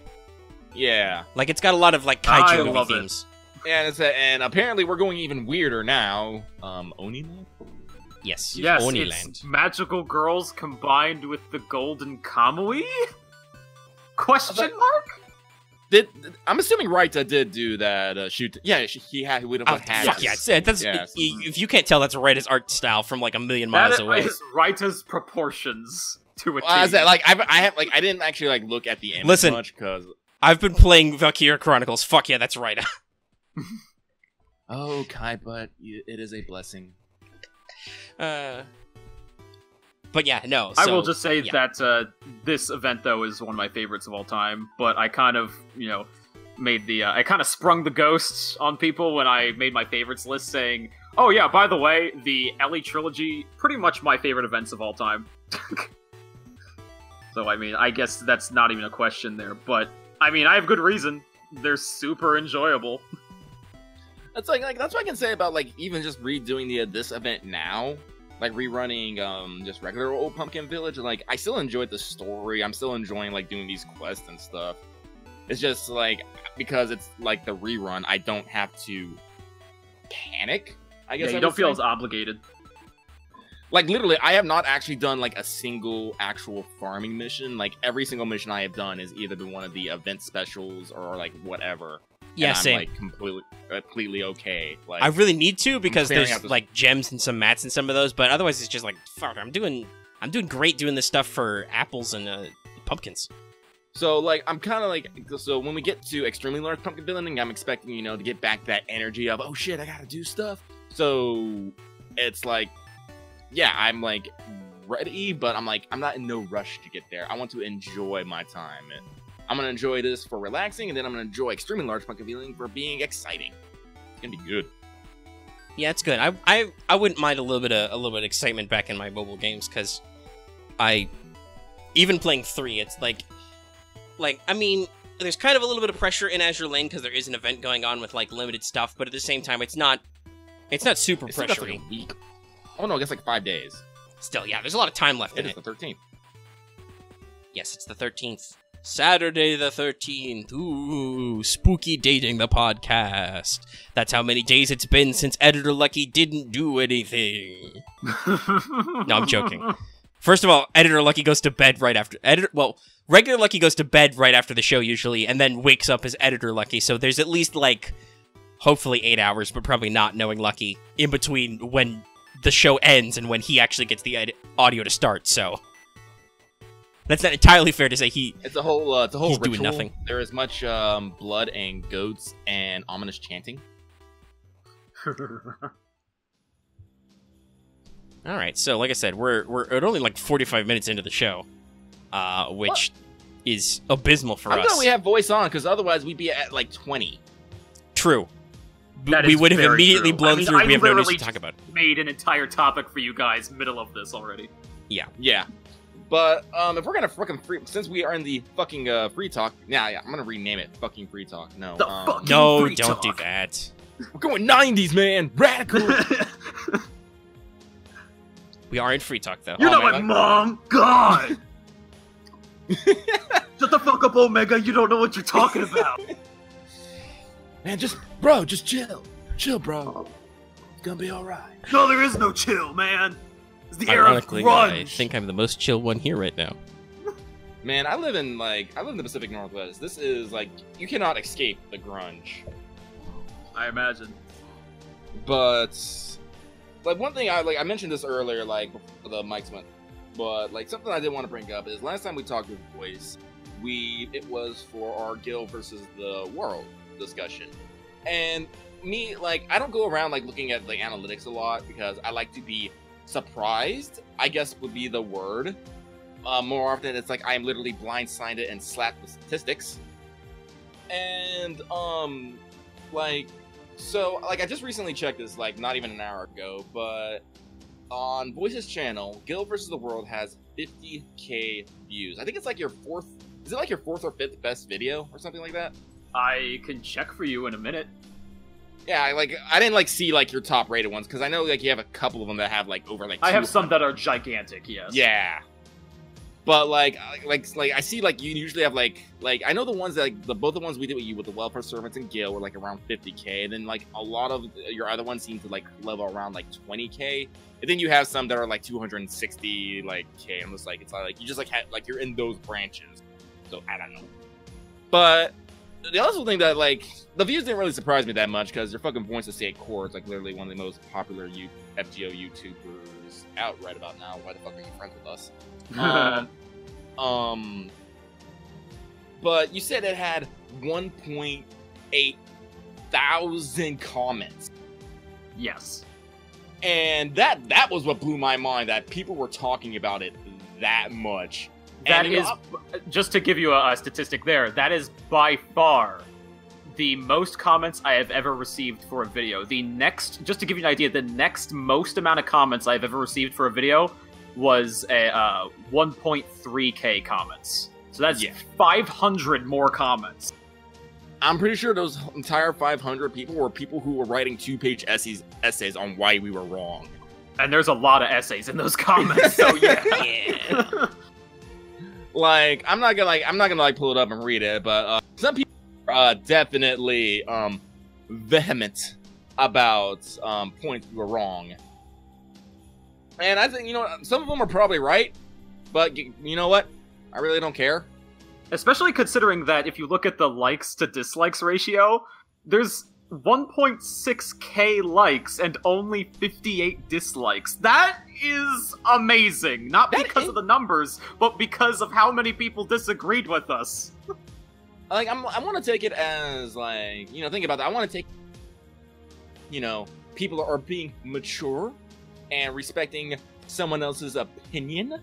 Yeah. Like, it's got a lot of, like, I kaiju movie love it. themes. And apparently we're going even weirder now. Oniland? Yes. Yes, Oniland. it's magical girls combined with the golden Kamui? Question mark? I'm assuming Raita did do that shoot. Yeah, he had. We don't Oh, have. fuck yeah! That's, Yes. If you can't tell, that's Raita's art style from like a million That miles away. is Raita's proportions to a T. I said, like, I didn't actually like look at the image Listen. much because. I've been playing Valkyria Chronicles. Fuck yeah, that's Raita. Oh, Kai, but it is a blessing. But yeah, no. I so, will just say yeah. that this event, though, is one of my favorites of all time. But I kind of, made the... I kind of sprung the ghosts on people when I made my favorites list, saying, oh yeah, by the way, the Ellie trilogy, pretty much my favorite events of all time. So, I mean, I guess that's not even a question there. But, I mean, I have good reason. They're super enjoyable. That's like that's what I can say about like even just redoing this event now. Like rerunning just regular old Pumpkin Village, like I still enjoyed the story. I'm still enjoying like doing these quests and stuff. It's just like because it's like the rerun, I don't have to panic. I guess Yeah, you I don't would feel say. as obligated. Like literally, I have not actually done like a single actual farming mission. Like every single mission I have done is either been one of the event specials or like whatever. Yeah, and I'm, same. like completely okay. Like I really need to because clearing there's out this- like gems and some mats and some of those, but otherwise it's just like fuck. I'm doing great doing this stuff for apples and pumpkins. So, like, I'm kind of like, so when we get to extremely large pumpkin building, I'm expecting, to get back that energy of, oh shit, I gotta do stuff. So, it's like, yeah, I'm like ready, but I'm like, I'm not in no rush to get there. I want to enjoy my time. And I'm gonna enjoy this for relaxing, and then I'm gonna enjoy extremely large pumpkin building for being exciting. It's gonna be good. Yeah, it's good. I wouldn't mind a little bit of excitement back in my mobile games because even playing 3, it's like I mean, there's kind of a little bit of pressure in Azure Lane because there is an event going on with like limited stuff, but at the same time, it's not super It's still got, pressury. like a week. Oh no, I guess like 5 days. Still, yeah, there's a lot of time left It in is it. the 13th. Yes, it's the 13th. Saturday the 13th. Ooh, spooky dating the podcast. That's how many days it's been since Editor Lucky didn't do anything. No, I'm joking. First of all, Editor Lucky goes to bed right after... regular Lucky goes to bed right after the show usually, and then wakes up as Editor Lucky, so there's at least, like, hopefully 8 hours, but probably not knowing Lucky, in between when the show ends and when he actually gets the audio to start, so... That's not entirely fair to say It's a whole He's ritual. doing nothing. There is much blood and goats and ominous chanting. Alright, so like I said, we're at only like 45 minutes into the show, which is abysmal for I'm us. glad we have voice on, because otherwise we'd be at like 20. True. That We is would have very immediately true. blown I mean, through. I We have no news to literally talk about. made an entire topic for you guys middle of this already. Yeah. But if we're gonna fucking free, since we are in the fucking free talk, yeah, I'm gonna rename it fucking free talk. No, The fuck? No, Free don't do talk. that. we're going 90s, man, radical. We are in free talk though. You're Oh, not my man. mom! God! Shut the fuck up, Omega, you don't know what you're talking about! Man, just chill, bro. It's gonna be all right. No, there is no chill, man! It's the era of Ironically, grunge! I think I'm the most chill one here right now. Man, I live in the Pacific Northwest. This is like you cannot escape the grunge. I imagine. But like one thing I mentioned this earlier, like before the mics went, but like something I did want to bring up is last time we talked with Voice, it was for our guild versus the world discussion, and me like I don't go around like looking at like analytics a lot because I like to be surprised, I guess would be the word. More often it's like I am literally blindsided and slapped with statistics, and so I just recently checked this like not even an hour ago, but on Voice's channel, Guild vs. the World has 50k views. I think it's like your fourth. Is it like your fourth or fifth best video or something like that? I can check for you in a minute. Yeah, I didn't like see like your top rated ones because I know like you have a couple of them that have like over like. I have some 200. that are gigantic, yes. Yeah. But like I see like you usually have like I know the ones that like both the ones we did with you with the welfare servants and Gil were like around 50k, and then like a lot of your other ones seem to like level around like 20k, and then you have some that are like 260 like k. I'm just like it's like you just like like you're in those branches, so I don't know. But the also thing that like the views didn't really surprise me that much because your fucking Voice of Saint Quartz like literally one of the most popular FGO YouTubers out right about now. Why the fuck are you friends with us? But you said it had 1.8 thousand comments. Yes. And that was what blew my mind, that people were talking about it that much. That is, just to give you a statistic there, that is by far the most comments I have ever received for a video. The next, just to give you an idea, the next most amount of comments I've ever received for a video was a 1.3k comments. So that's 500 more comments. I'm pretty sure those entire 500 people were people who were writing 2-page essays on why we were wrong. And there's a lot of essays in those comments, so yeah. Like, I'm not gonna pull it up and read it, but some people are definitely vehement about points we were wrong. And I think, you know, some of them are probably right, but you know what? I really don't care. Especially considering that if you look at the likes to dislikes ratio, there's 1.6k likes and only 58 dislikes. That is amazing. Not because of the numbers, but because of how many people disagreed with us. Like, I want to take it as, like, you know, think about that. I want to take, you know, people are being mature and respecting someone else's opinion.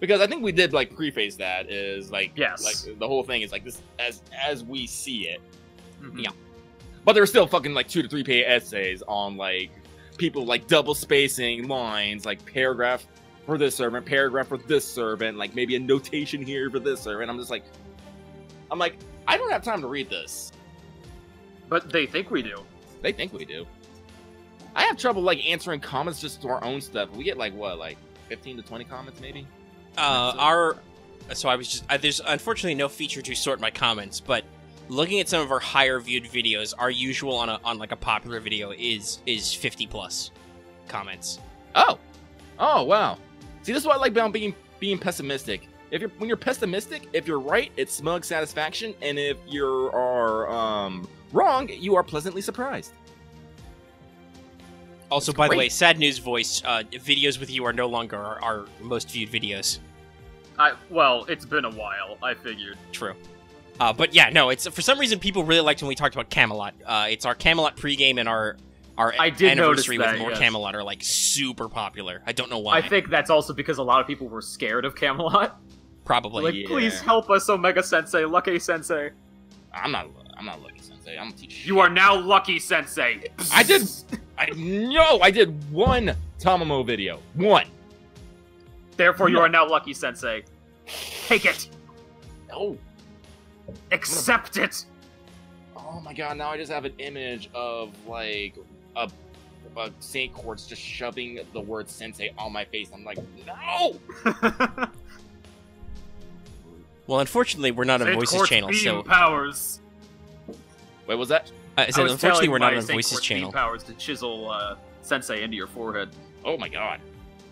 Because I think we did, like, preface that is, like, yes. Like, the whole thing is, like, this, as we see it. Mm-hmm. Yeah. But there were still fucking, like, 2 to 3 page essays on, like, people, like, double spacing lines, like, paragraph for this servant, paragraph for this servant, like, maybe a notation here for this servant. I'm like, I don't have time to read this. But they think we do. They think we do. I have trouble, like, answering comments just to our own stuff. We get, like, what, like, 15 to 20 comments, maybe? So I was just, there's unfortunately no feature to sort my comments, but looking at some of our higher viewed videos, our usual on like a popular video is 50 plus comments. Oh wow. See, this is what I like about being pessimistic. When you're pessimistic, if you're right, it's smug satisfaction, and if you are wrong, you are pleasantly surprised. Also, by the way, sad news, Voice, videos with you are no longer our most viewed videos. Well, it's been a while, I figured. True. But yeah, no, it's for some reason people really liked when we talked about Camelot. It's our Camelot pregame and our anniversary with more Camelot are like super popular. I don't know why. I think that's also because a lot of people were scared of Camelot. Probably. Like, please help us, Omega Sensei, Lucky Sensei. I'm not Lucky Sensei. I'm a teacher. You are now Lucky Sensei. I did one Tamamo video. One. Therefore, you are now Lucky Sensei. Take it. No. Accept it. Oh my god, now I just have an image of, like, a Saint Quartz just shoving the word sensei on my face. I'm like, no! Well, unfortunately, we're not on Voices channel, so... powers. Wait, was that? Unfortunately, we're not on Voices channel. Powers to chisel Sensei into your forehead. Oh my god.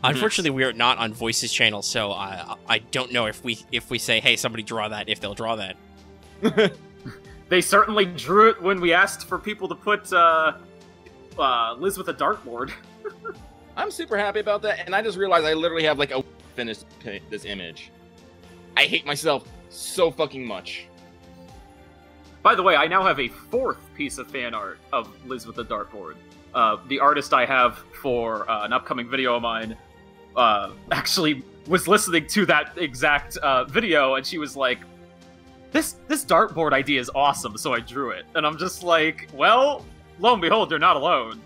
Unfortunately, we are not on Voices channel, so I don't know if we say, hey, somebody draw that, if they'll draw that. They certainly drew it when we asked for people to put Liz with a dartboard. I'm super happy about that, and I just realized I literally have like a finished this image. I hate myself so fucking much. By the way, I now have a 4th piece of fan art of Liz with a dartboard. The artist I have for an upcoming video of mine actually was listening to that exact video, and she was like, this dartboard idea is awesome, so I drew it. And I'm just like, well, lo and behold, you're not alone.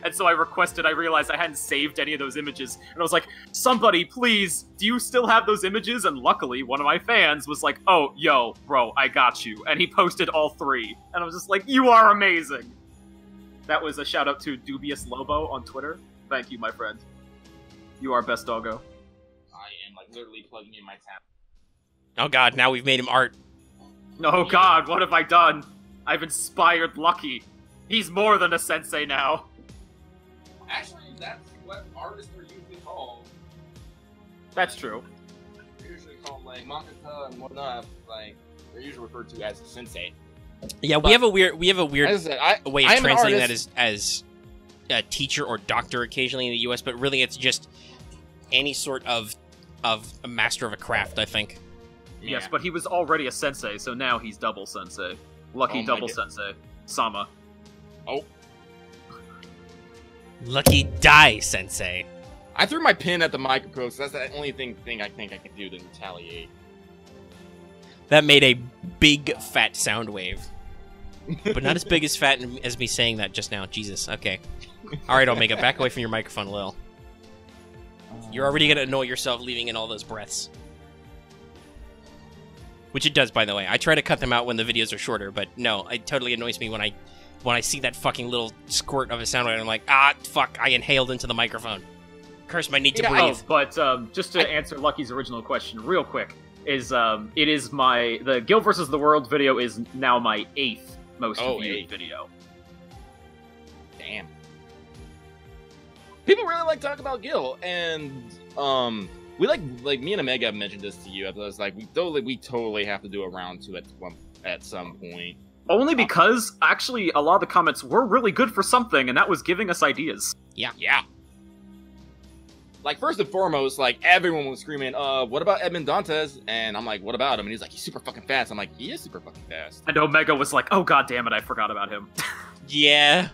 And so I realized I hadn't saved any of those images, and I was like, somebody, please, do you still have those images? And luckily, one of my fans was like, oh, yo, bro, I got you. And he posted all 3. And I was just like, you are amazing. That was a shout out to Dubious Lobo on Twitter. Thank you, my friend. You are best doggo. I am literally plugging in my tab. Oh god, now we've made him art. Oh god, what have I done? I've inspired Lucky. He's more than a sensei now. Actually, that's what artists are usually called. That's true. They're usually called, like, mangaka and whatnot. Like, they're usually referred to as a sensei. Yeah, we have a weird As I said, way of I am an translating that artist. as a teacher or doctor occasionally in the U.S., but really it's just any sort of a master of a craft, I think. Yes, but he was already a sensei, so now he's double sensei. Lucky Oh my double God. sensei. Sama. Oh, Lucky Die Sensei. I threw my pin at the microphone, so that's the only thing I think I can do to retaliate. That made a big fat sound wave. But not as big as fat as me saying that just now. Jesus, okay. Alright, Omega, back away from your microphone a little. You're already gonna annoy yourself leaving in all those breaths. Which it does, by the way. I try to cut them out when the videos are shorter, but no, it totally annoys me when I see that fucking little squirt of a sound wave and I'm like, ah, fuck, I inhaled into the microphone. Curse my need to breathe. Oh, but just to answer Lucky's original question real quick, is it is the Guild vs. the World video is now my 8th most viewed video. Damn. People really like talking about Gil, and we like me and Omega have mentioned this to you. I was like, we totally have to do a round 2 at some point. Only because actually a lot of the comments were really good for something, and that was giving us ideas. Yeah. Like, first and foremost, like, everyone was screaming, what about Edmond Dantes? And I'm like, what about him? And he's like, he's super fucking fast. I'm like, he is super fucking fast. And Omega was like, oh god damn it, I forgot about him. Yeah.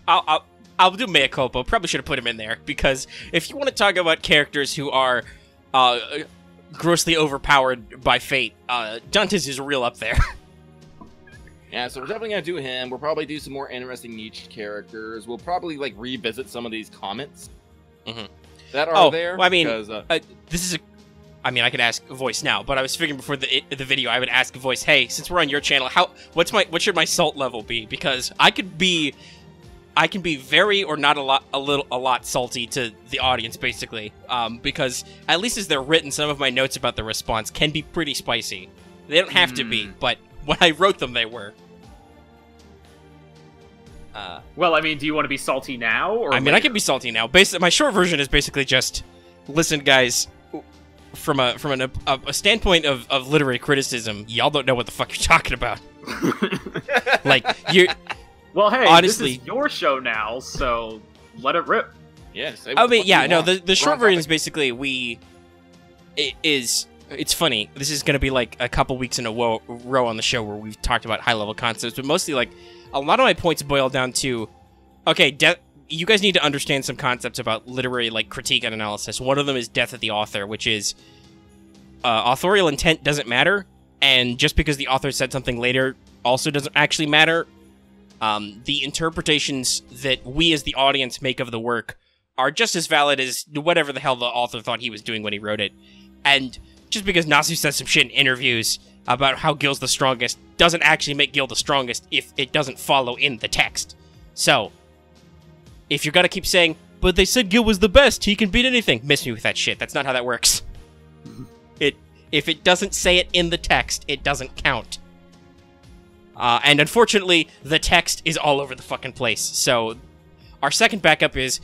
I'll do mea culpa. Probably should have put him in there, because if you want to talk about characters who are grossly overpowered by fate, Dantes is real up there. Yeah, so we're definitely gonna do him. We'll probably do some more interesting niche characters. We'll probably, like, revisit some of these comments that are there. Well, I mean, because, this is I mean, I could ask Voice now, but I was figuring before the video, I would ask Voice, hey, since we're on your channel, what should my salt level be? Because I can be very or not a lot salty to the audience, basically. Because at least as they're written, some of my notes about the response can be pretty spicy. They don't have to be, but when I wrote them, they were. Well, I mean, do you want to be salty now? Or I mean, I can be salty now. My short version is basically just, listen, guys, from a standpoint of literary criticism, y'all don't know what the fuck you're talking about. Like, you. Well, hey, honestly, this is your show now, so let it rip. Yes. I mean, yeah, no, the short version is basically it's funny. This is going to be like a couple weeks in a row on the show where we've talked about high-level concepts, but mostly, like, a lot of my points boil down to, okay, you guys need to understand some concepts about literary, like, critique and analysis. One of them is death of the author, which is authorial intent doesn't matter, and just because the author said something later also doesn't actually matter. The interpretations that we as the audience make of the work are just as valid as whatever the hell the author thought he was doing when he wrote it. And just because Nasu says some shit in interviews about how Gil's the strongest doesn't actually make Gil the strongest if it doesn't follow in the text. So, if you're gonna keep saying, but they said Gil was the best, he can beat anything, miss me with that shit. That's not how that works. If it doesn't say it in the text, it doesn't count. And unfortunately, the text is all over the fucking place. So, our second backup is,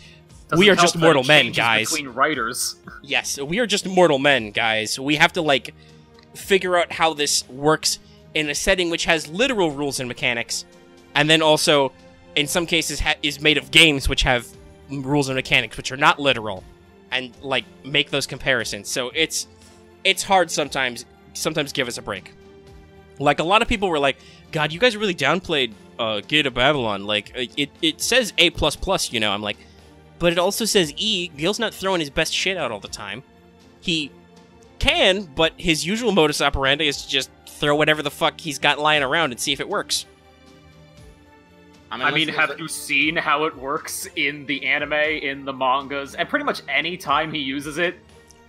we are just mortal men, guys. Between writers. Yes, we are just mortal men, guys. We have to, like, figure out how this works in a setting which has literal rules and mechanics, and then also, in some cases, is made of games which have rules and mechanics which are not literal, and, like, make those comparisons. So it's hard sometimes. Sometimes give us a break. Like, a lot of people were like, God, you guys really downplayed Gate of Babylon. Like, it says A++, you know. I'm like, but it also says E. Gil's not throwing his best shit out all the time. He can, but his usual modus operandi is to just throw whatever the fuck he's got lying around and see if it works. I mean, have you seen how it works in the anime, in the mangas, and pretty much any time he uses it?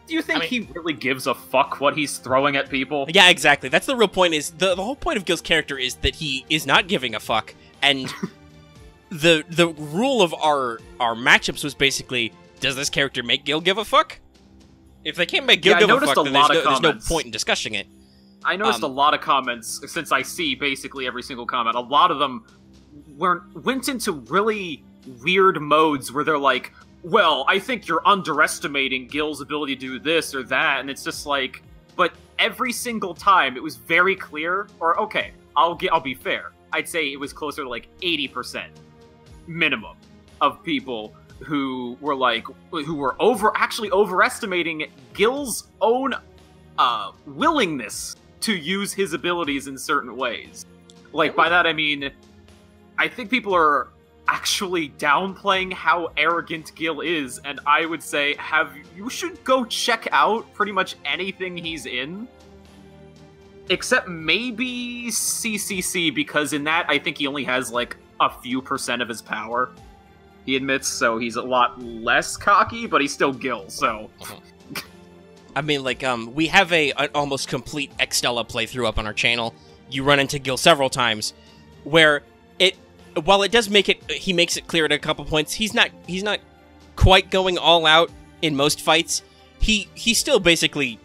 Do you think he really gives a fuck what he's throwing at people? Yeah, exactly. That's the real point. Is the whole point of Gil's character is that he is not giving a fuck, and the rule of our matchups was basically, does this character make Gil give a fuck? If they can't make Gil Yeah, I give a noticed fuck, a then lot there's of no comments. point in discussing it. I noticed a lot of comments, since I see basically every single comment, a lot of them went into really weird modes where they're like, well, I think you're underestimating Gil's ability to do this or that, and it's just like, but every single time it was very clear, or okay, I'll be fair, I'd say it was closer to like 80% minimum of people who were actually overestimating Gil's own willingness to use his abilities in certain ways. Like, by that I mean, I think people are actually downplaying how arrogant Gil is, and I would say you should go check out pretty much anything he's in. Except maybe CCC, because in that I think he only has like a few % of his power, he admits, so he's a lot less cocky, but he's still Gil, so... I mean, like, we have an almost complete Extella playthrough up on our channel. You run into Gil several times, where while it does make it, he makes it clear at a couple points, he's not quite going all out in most fights. He still basically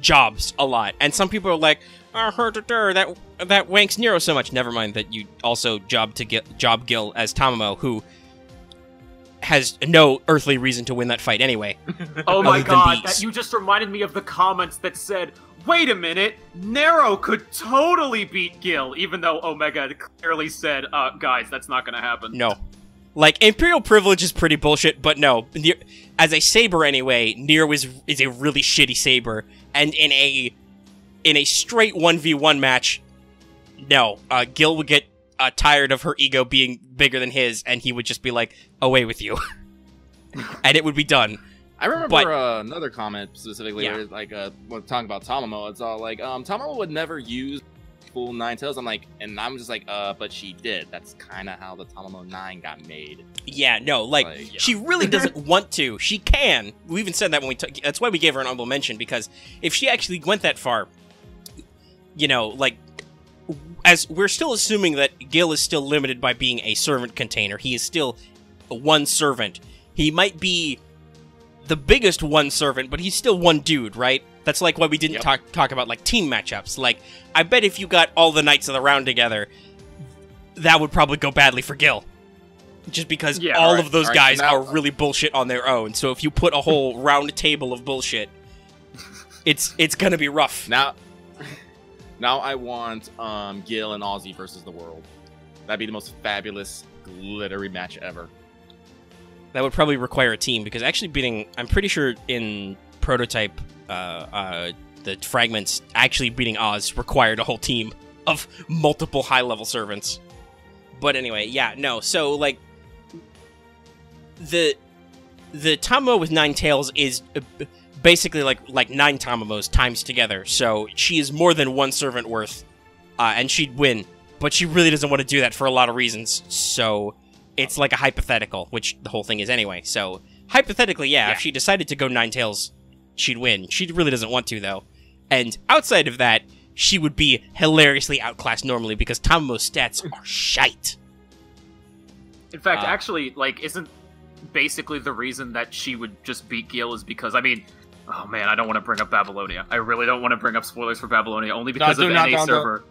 jobs a lot, and some people are like, that wanks Nero so much. Never mind that you also job Gil as Tamamo, who has no earthly reason to win that fight anyway. Oh my god, you just reminded me of the comments that said, wait a minute, Nero could totally beat Gil, even though Omega clearly said, guys, that's not gonna happen. No. Like, Imperial Privilege is pretty bullshit, but no. As a Saber anyway, Nero is a really shitty Saber, and in a straight 1v1 match, no. Gil would get tired of her ego being bigger than his, and he would just be like, away with you. And it would be done. I remember another comment specifically Yeah. where, like, when talking about Tamamo, it's all like, Tamamo would never use full 9 tails. I'm just like, but she did. That's kind of how the Tamamo 9 got made. Yeah, no, like she really doesn't want to. She can. We even said that when that's why we gave her an honorable mention, because if she actually went that far, you know, like, as we're still assuming that Gil is still limited by being a servant container. He is still one servant. He might be the biggest one servant, but he's still one dude, right? That's like why we didn't talk about, like, team matchups. Like, I bet if you got all the Knights of the Round together, that would probably go badly for Gil. Just because all of those guys are really bullshit on their own. So if you put a whole round table of bullshit, it's gonna be rough. Now I want Gil and Ozzy versus the world. That'd be the most fabulous, glittery match ever. That would probably require a team, because actually beating... I'm pretty sure in Prototype, the fragments, actually beating Oz required a whole team of multiple high-level servants. But anyway, yeah, no, so, like... The Tamamo with 9 tails is... basically like 9 Tamamos times together, so she is more than one servant worth, and she'd win, but she really doesn't want to do that for a lot of reasons, so it's like a hypothetical, which the whole thing is anyway. So hypothetically, yeah, if she decided to go 9 tails, she'd win. She really doesn't want to, though, and outside of that, she would be hilariously outclassed normally, because Tamamo's stats are shite. In fact, actually, like, isn't basically the reason that she would just beat Gil is because, I mean, oh man, I don't want to bring up Babylonia. I really don't want to bring up spoilers for Babylonia, only because of NA server.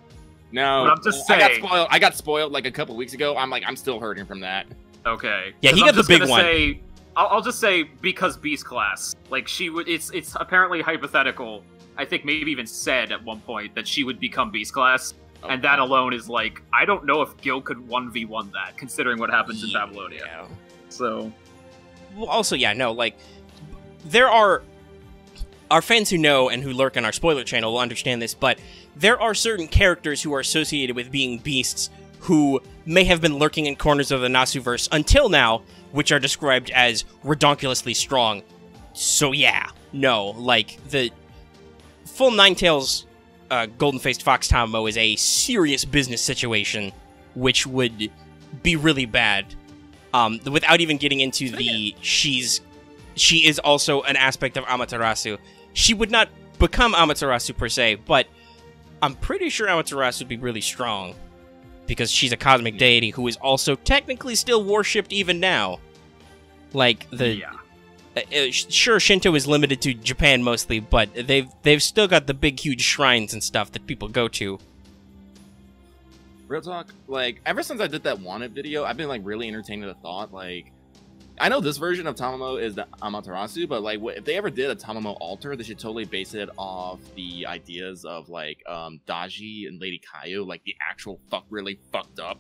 No, but I'm just saying. I got spoiled like a couple weeks ago. I'm still hurting from that. Okay. Yeah, he got the big one. I'll just say because Beast class. Like, she would. It's apparently hypothetical. I think maybe even said at one point that she would become Beast class, and that alone is like, I don't know if Gil could 1v1 that, considering what happens in Babylonia. Yeah. So. Well, also, yeah, no, like, there are... Our fans who know and who lurk on our spoiler channel will understand this, but there are certain characters who are associated with being beasts who may have been lurking in corners of the Nasuverse until now, which are described as redonkulously strong. So yeah, no, like, the full 9 tails golden-faced fox Tamamo is a serious business situation, which would be really bad. Without even getting into she is also an aspect of Amaterasu. She would not become Amaterasu per se, but I'm pretty sure Amaterasu would be really strong, because she's a cosmic deity who is also technically still worshipped even now. Like, Sure, Shinto is limited to Japan mostly, but they've still got the big, huge shrines and stuff that people go to. Real talk, like, ever since I did that Wanted video, I've been, like, really entertaining the thought, like, I know this version of Tamamo is the Amaterasu, but, like, if they ever did a Tamamo altar, they should totally base it off the ideas of, like, Daji and Lady Kaio, like, the actual really fucked up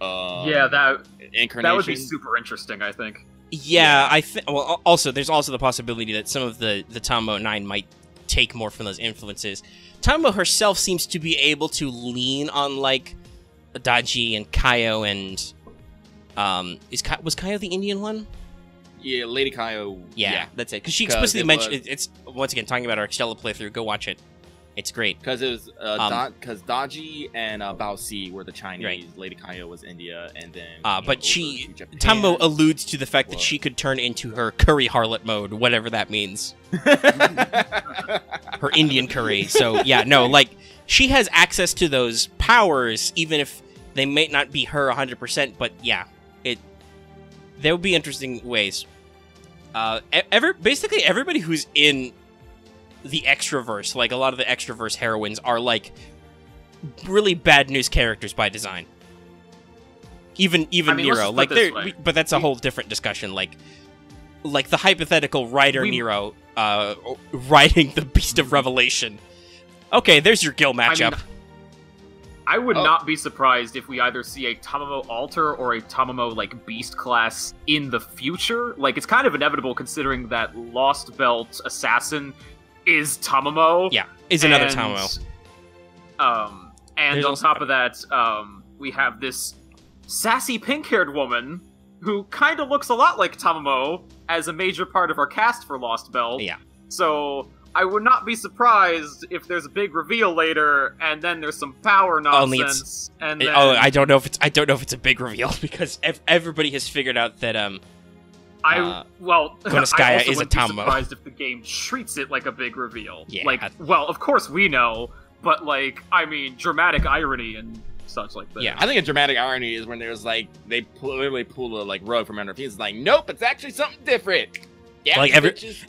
that incarnation. That would be super interesting, I think. Yeah. I think. Well, also, there's also the possibility that some of the Tamamo 9 might take more from those influences. Tamamo herself seems to be able to lean on, like, Daji and Kaio and... was Kaio the Indian one? Yeah, Lady Kaio. Yeah, that's it. Because she explicitly mentioned... It's, once again, talking about our Stella playthrough. Go watch it. It's great. Because it was... Because Daji and Bao Si were the Chinese. Right. Lady Kaio was India, and then... but Tamamo alludes to the fact that she could turn into her curry harlot mode, whatever that means. Her Indian curry. So, yeah, no, like, she has access to those powers, even if they may not be her 100%, but yeah, there would be interesting ways. Basically, everybody who's in the extraverse, like, a lot of the extraverse heroines are, like, really bad news characters by design. Even Nero. Like, but that's a whole different discussion. Like the hypothetical writer Nero writing the Beast of Revelation. Okay, there's your Gil matchup. I would not be surprised if we either see a Tamamo altar or a Tamamo, like, beast class in the future. Like, it's kind of inevitable considering that Lost Belt Assassin is Tamamo. Yeah, is another Tamamo. And there's on top of that, we have this sassy pink-haired woman who kind of looks a lot like Tamamo as a major part of our cast for Lost Belt. Yeah. So I would not be surprised if there's a big reveal later, and then there's some power nonsense. I don't know if it's a big reveal because everybody has figured out that Konoskaya is a Tamamo. I would be surprised if the game treats it like a big reveal. Yeah. Like, well, of course we know, but, like, I mean, dramatic irony and such like that. Yeah, I think a dramatic irony is when there's, like, they literally pull a, like, rug from under feet. It's like, nope, it's actually something different. Yeah, like,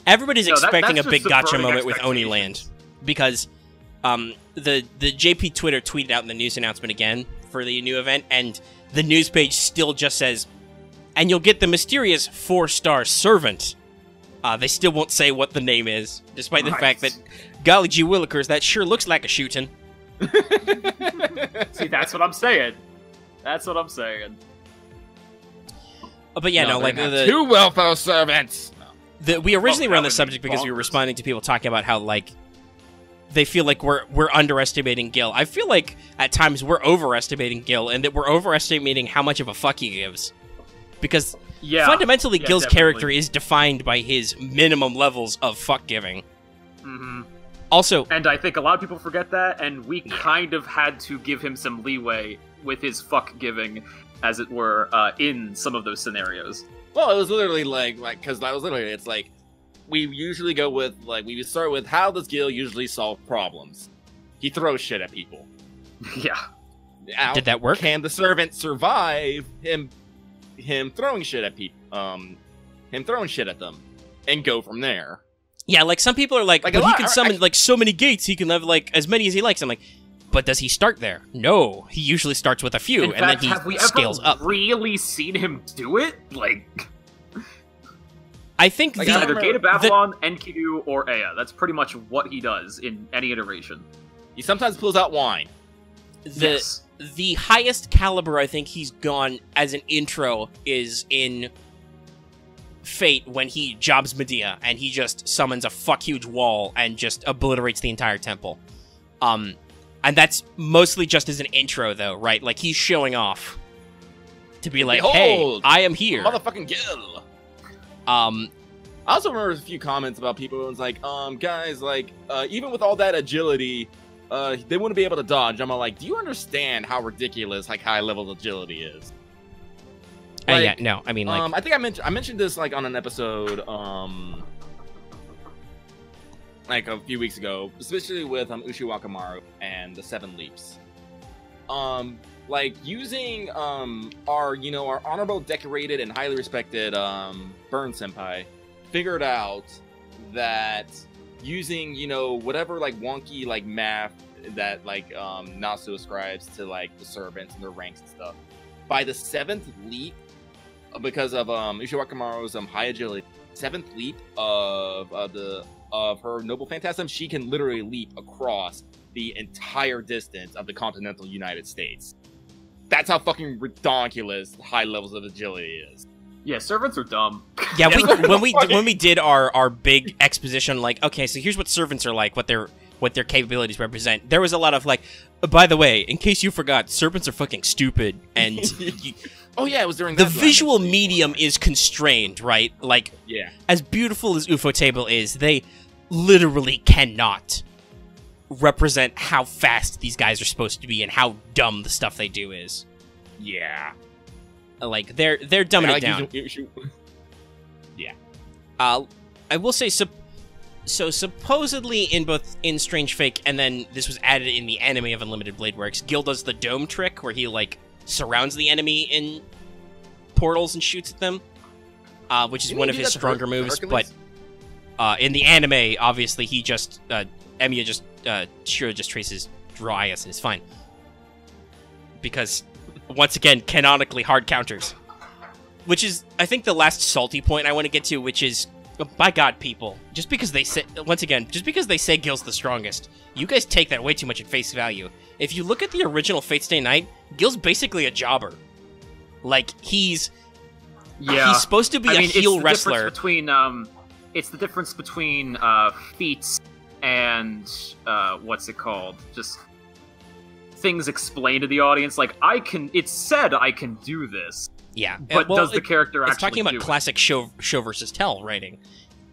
everybody's expecting a big gotcha moment with Oniland. Because the JP Twitter tweeted out in the news announcement again for the new event, and the news page still just says, and you'll get the mysterious 4-star servant. They still won't say what the name is, despite the fact that, golly gee willikers, that sure looks like a shootin'. See, that's what I'm saying. That's what I'm saying. But yeah, like the 2 welfare servants. We originally were on this subject because we were responding to people talking about how, like, they feel like we're underestimating Gil. I feel like at times we're overestimating Gil, and that we're overestimating how much of a fuck he gives. Because fundamentally, Gil's character is defined by his minimum levels of fuck giving. Mm-hmm. Also, and I think a lot of people forget that, and we kind of had to give him some leeway with his fuck giving, as it were, in some of those scenarios. Well, it was literally because that was literally, it's like, we usually go with, like, we start with how does Gil usually solve problems? He throws shit at people. Yeah. Now, did that work? Can the servant survive him throwing shit at people? Him throwing shit at them, and go from there. Yeah, like, some people are like but he can summon, like, so many gates, he can have, like, as many as he likes. I'm like, but does he start there? No, he usually starts with a few, and then he scales up. Have we ever really seen him do it? Like, I think like either Gate of Babylon, Enkidu, or Ea. That's pretty much what he does in any iteration. He sometimes pulls out wine. The highest caliber I think he's gone as an intro is in Fate, when he jobs Medea, and he just summons a fuck huge wall and just obliterates the entire temple. And that's mostly just as an intro, though, right? Like, he's showing off to be like, hey, I am here. Motherfucking Gil. I also remember a few comments about people who was like, guys, like, even with all that agility, they wouldn't be able to dodge. I'm like, do you understand how ridiculous, like, high level agility is? Like, yeah, no, I mean, like... I think I mentioned this, like, on an episode, like, a few weeks ago, especially with, Ushiwakamaru and the 7 Leaps. Like, using, our honorable, decorated, and highly respected, Burn Senpai figured out that using, you know, whatever like wonky like math that like Nasu ascribes to like the servants and their ranks and stuff, by the 7th leap, because of Ishiwakamaru's high agility, 7th leap of her noble phantasm, she can literally leap across the entire distance of the continental United States. That's how fucking ridiculous high levels of agility is. Yeah, servants are dumb. Yeah, when we did our big exposition, like, okay, so here's what servants are like, what their capabilities represent. There was a lot of like, by the way, in case you forgot, servants are fucking stupid, and oh yeah, it was during the that visual medium is constrained, right? Like, yeah, as beautiful as Ufotable is, they literally cannot represent how fast these guys are supposed to be and how dumb the stuff they do is. Yeah. Like, they're dumbing it down. Yeah. I will say, so supposedly in Strange Fake, and then this was added in the anime of Unlimited Blade Works, Gil does the dome trick where he, like, surrounds the enemy in portals and shoots at them, which is one of his stronger moves, but in the anime, obviously, he just, Emiya just, Shiro just traces Dryas and it's fine. Because, once again, canonically hard counters. Which is, I think, the last salty point I want to get to, which is, by God, people, just because they say, once again, just because they say Gil's the strongest, you guys take that way too much at face value. If you look at the original Fate Stay Night, Gil's basically a jobber. Like, he's supposed to be a heel wrestler. It's the difference between feats and what's it called? Just things explained to the audience. Like, it's said I can do this. Yeah, but does the character actually? It's talking about classic show versus tell writing.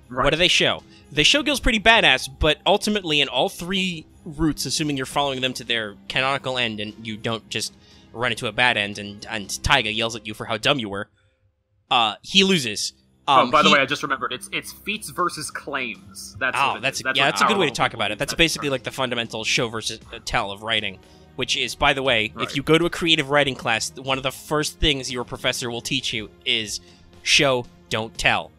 Right. What do they show? They show Gil's pretty badass, but ultimately, in all three routes, assuming you're following them to their canonical end and you don't just run into a bad end, and Taiga yells at you for how dumb you were, he loses. By the way, I just remembered it's feats versus claims. That's that's a good way to talk about it. That's basically like the fundamental show versus tell of writing. Which is, by the way, if you go to a creative writing class, one of the first things your professor will teach you is show, don't tell.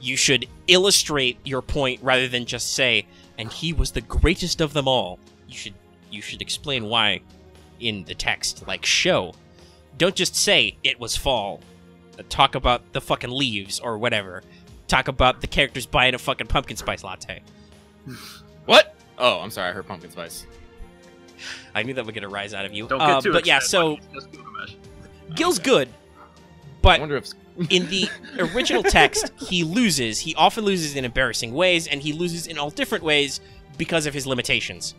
You should illustrate your point rather than just say, and he was the greatest of them all. You should explain why in the text, like show. Don't just say, it was fall. Talk about the fucking leaves or whatever. Talk about the characters buying a fucking pumpkin spice latte. What? Oh, I'm sorry, I heard pumpkin spice. I knew that would get a rise out of you. Don't get too but yeah, so Gil's good, but in the original text, he loses. He often loses in embarrassing ways, and he loses in all different ways because of his limitations.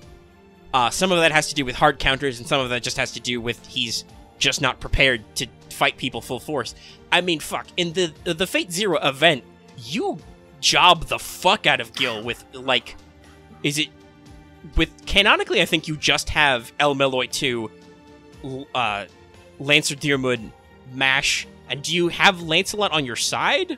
Some of that has to do with hard counters, and some of that just has to do with he's just not prepared to fight people full force. I mean, fuck, in the Fate Zero event, you job the fuck out of Gil with, like, canonically, I think you just have El Meloy 2, Lancer Deermud, Mash, and do you have Lancelot on your side?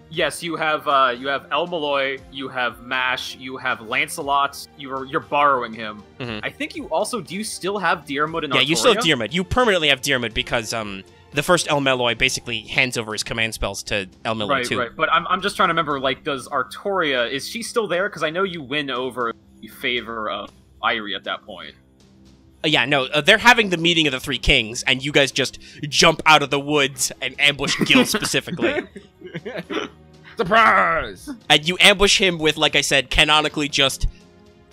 Yes, you have El Meloy, you have Mash, you have Lancelot. You're borrowing him. Mm-hmm. I think you also do you still have Deermud and Artoria? Yeah, you still have Deermud. You permanently have Deermud because the first El Meloy basically hands over his command spells to El Meloy 2. Right. But I'm just trying to remember, like, does Artoria, is she still there? Because I know you win over in favor of Irie at that point. Yeah, no, they're having the meeting of the Three Kings, and you guys just jump out of the woods and ambush Gil specifically. Surprise! And you ambush him with, like I said, canonically just...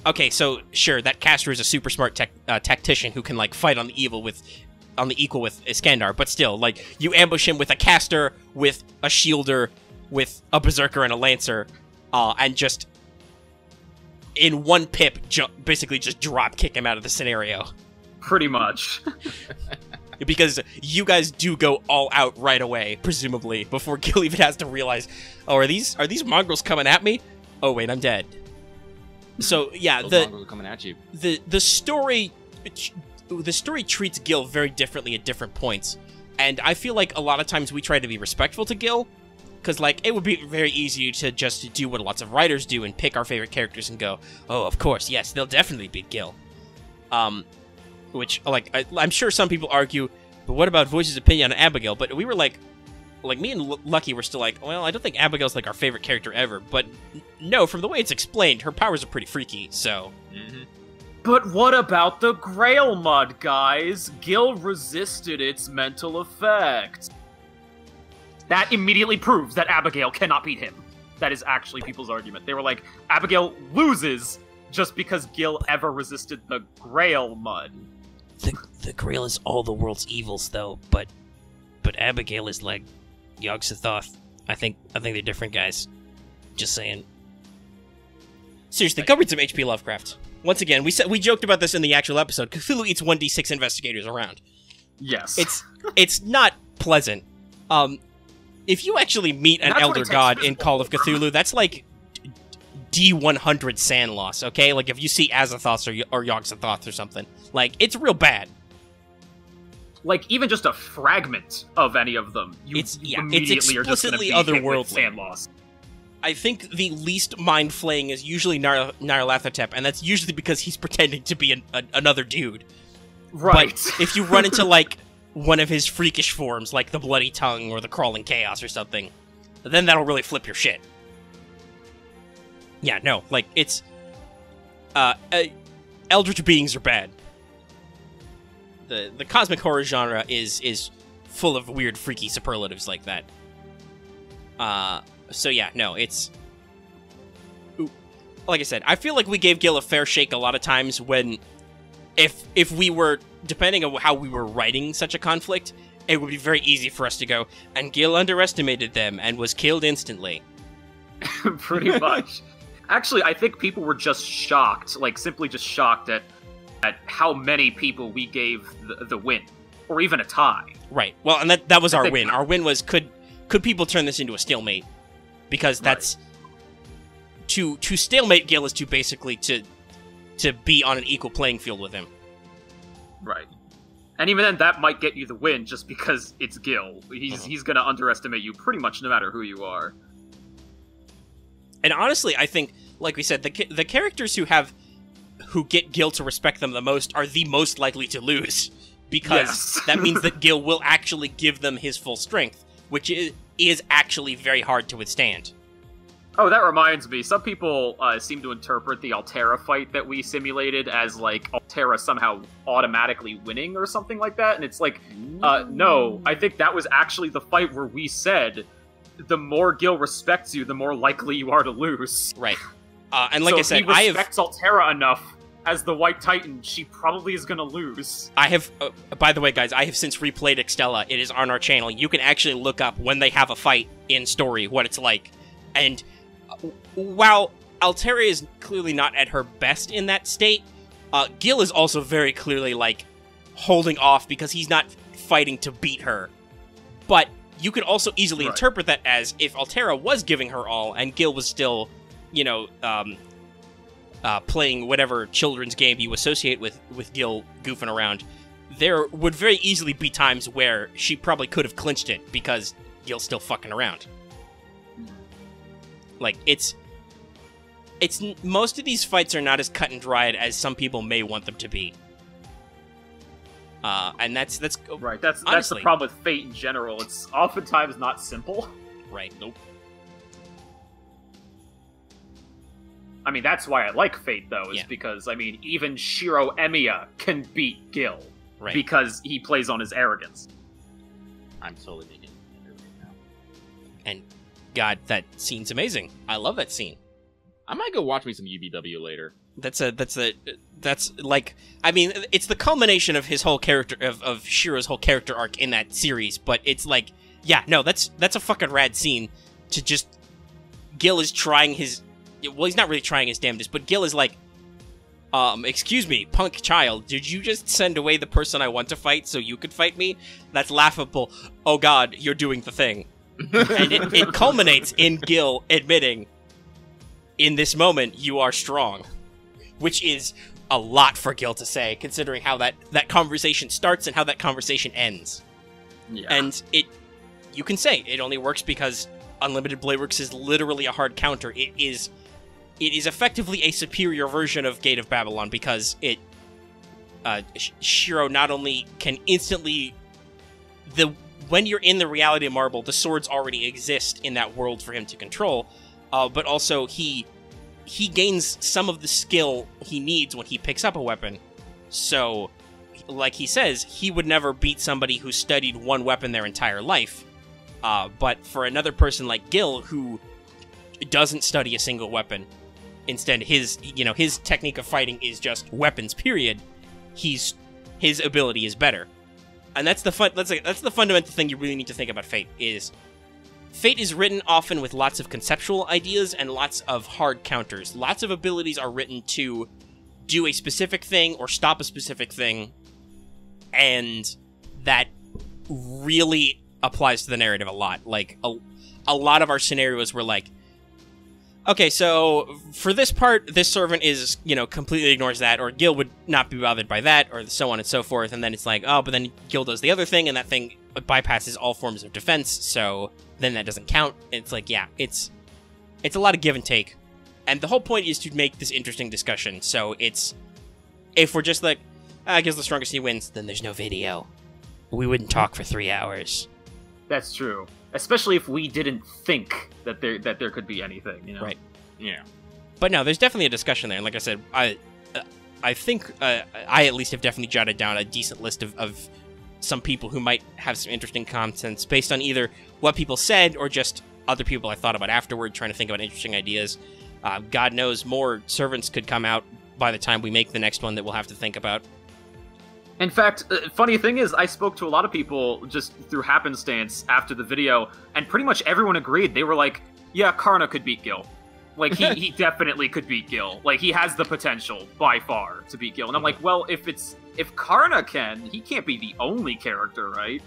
Okay, so, sure, that caster is a super smart tactician who can, like, fight on the equal with Iskandar, but still, like, you ambush him with a caster, with a shielder, with a berserker and a lancer, and just... in one pip, basically just drop kick him out of the scenario. Pretty much. Because you guys do go all out right away, presumably, before Gil even has to realize, oh, are these mongrels coming at me? Oh wait, I'm dead. So yeah, those mongrels are coming at you. The story treats Gil very differently at different points, and I feel like a lot of times we try to be respectful to Gil. Because, like, it would be very easy to just do what lots of writers do and pick our favorite characters and go, oh, of course, yes, they'll definitely beat Gil. Which, like, I'm sure some people argue, but what about Voice's opinion on Abigail? But we were like, like, me and Lucky were still like, well, I don't think Abigail's, like, our favorite character ever, but no, from the way it's explained, her powers are pretty freaky, so... Mm-hmm. But what about the Grail Mud, guys? Gil resisted its mental effect. That immediately proves that Abigail cannot beat him. That is actually people's argument. They were like, Abigail loses just because Gil ever resisted the Grail Mud. The Grail is all the world's evils, though, but Abigail is like Yog-Sothoth. I think they're different guys. Just saying. Seriously, go read some H.P. Lovecraft. Once again, we joked about this in the actual episode. Cthulhu eats 1d6 investigators around. Yes. It's not pleasant. If you actually meet an elder god in Call of Cthulhu, that's like D100 sand loss, okay? Like if you see Azathoth or Yog-Sothoth or something. Like, it's real bad. Like, even just a fragment of any of them, you immediately are just going to be hit with sand loss. I think the least mind-flaying is usually Nyarlathotep, and that's usually because he's pretending to be another dude. Right. But if you run into, like, one of his freakish forms, like the Bloody Tongue or the Crawling Chaos or something, then that'll really flip your shit. Yeah, no, like, it's... Eldritch beings are bad. The cosmic horror genre is full of weird, freaky superlatives like that. So yeah, no, it's... Like I said, I feel like we gave Gil a fair shake a lot of times when... If we were, depending on how we were writing such a conflict, it would be very easy for us to go, and Gil underestimated them and was killed instantly. Pretty much. Actually, I think people were just shocked, like, simply just shocked at how many people we gave the win. Or even a tie. Right. Well, and that was our win. Our win was, could people turn this into a stalemate? Because that's... Right. To stalemate Gil is to basically to be on an equal playing field with him. Right. And even then, that might get you the win just because it's Gil. He's gonna underestimate you pretty much no matter who you are. And honestly, I think, like we said, the characters who get Gil to respect them the most are the most likely to lose. Because that means that Gil will actually give them his full strength, which is actually very hard to withstand. Oh, that reminds me. Some people seem to interpret the Altera fight that we simulated as, like, Altera somehow automatically winning or something like that. And it's like, no, I think that was actually the fight where we said, the more Gil respects you, the more likely you are to lose. Right. And like so I said, if he respects Altera enough as the White Titan, she probably is going to lose. I have, by the way, guys, I have since replayed Extella. It is on our channel. You can actually look up when they have a fight in story, what it's like. And while Altera is clearly not at her best in that state, Gil is also very clearly, like, holding off because he's not fighting to beat her. But you could also easily interpret that as if Altera was giving her all and Gil was still, you know, playing whatever children's game you associate with Gil goofing around, there would very easily be times where she probably could have clinched it because Gil's still fucking around. Like, it's most of these fights are not as cut and dried as some people may want them to be. And that's right. That's the problem with Fate in general. It's oftentimes not simple. Right. Nope. I mean, that's why I like Fate, though, is because, I mean, even Shiro Emiya can beat Gil. Right. Because he plays on his arrogance. I'm totally making it right now. And, God, that scene's amazing. I love that scene. I might go watch me some UBW later. That's like, I mean, it's the culmination of his whole character, of Shiro's whole character arc in that series, but it's like, yeah, no, that's a fucking rad scene to just, Gil is trying his, well, he's not really trying his damnedest, but Gil is like, excuse me, punk child, did you just send away the person I want to fight so you could fight me? That's laughable. Oh god, you're doing the thing. And it culminates in Gil admitting, in this moment, you are strong. Which is a lot for Gil to say, considering how that conversation starts and how that conversation ends. Yeah. And you can say, it only works because Unlimited Blade Works is literally a hard counter. It is effectively a superior version of Gate of Babylon because Shiro not only can instantly... when you're in the reality of Marble, the swords already exist in that world for him to control, but also he gains some of the skill he needs when he picks up a weapon. So, like he says, he would never beat somebody who studied one weapon their entire life. But for another person like Gil, who doesn't study a single weapon, instead his technique of fighting is just weapons, period, his ability is better. And that's the fundamental thing you really need to think about Fate is written often with lots of conceptual ideas and lots of hard counters. Lots of abilities are written to do a specific thing or stop a specific thing, and that really applies to the narrative a lot. Like, a lot of our scenarios were like, okay, so for this part, this servant is, completely ignores that, or Gil would not be bothered by that, or so on and so forth, and then it's like, oh, but then Gil does the other thing, and that thing bypasses all forms of defense, so then that doesn't count. It's like, yeah, it's a lot of give and take. And the whole point is to make this interesting discussion, so if we're just like, Gil's the strongest, he wins, then there's no video. We wouldn't talk for 3 hours. That's true. Especially if we didn't think that there could be anything, Right. Yeah. But no, there's definitely a discussion there. And like I said, I think I at least have definitely jotted down a decent list of some people who might have some interesting contents based on either what people said or just other people I thought about afterward, trying to think about interesting ideas. God knows more servants could come out by the time we make the next one that we'll have to think about. In fact, funny thing is, I spoke to a lot of people just through happenstance after the video, and pretty much everyone agreed. They were like, yeah, Karna could beat Gil. Like, he definitely could beat Gil. Like, he has the potential, by far, to beat Gil. And I'm like, well, if Karna can, he can't be the only character, right?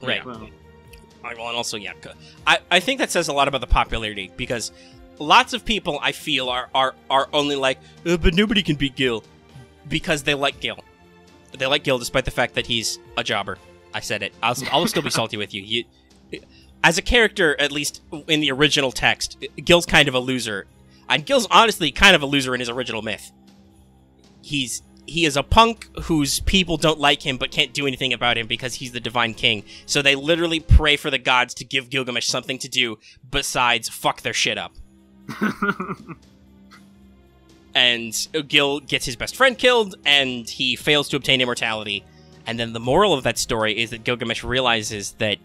Right. Well, And also, yeah, I think that says a lot about the popularity, because lots of people, I feel, are only like, but nobody can beat Gil, because they like Gil. They like Gil despite the fact that he's a jobber. I said it. I'll still be salty with you. As a character, at least in the original text, Gil's kind of a loser. And Gil's honestly kind of a loser in his original myth. He is a punk whose people don't like him but can't do anything about him because he's the Divine King. So they literally pray for the gods to give Gilgamesh something to do besides fuck their shit up. And Gil gets his best friend killed, and he fails to obtain immortality. And then the moral of that story is that Gilgamesh realizes that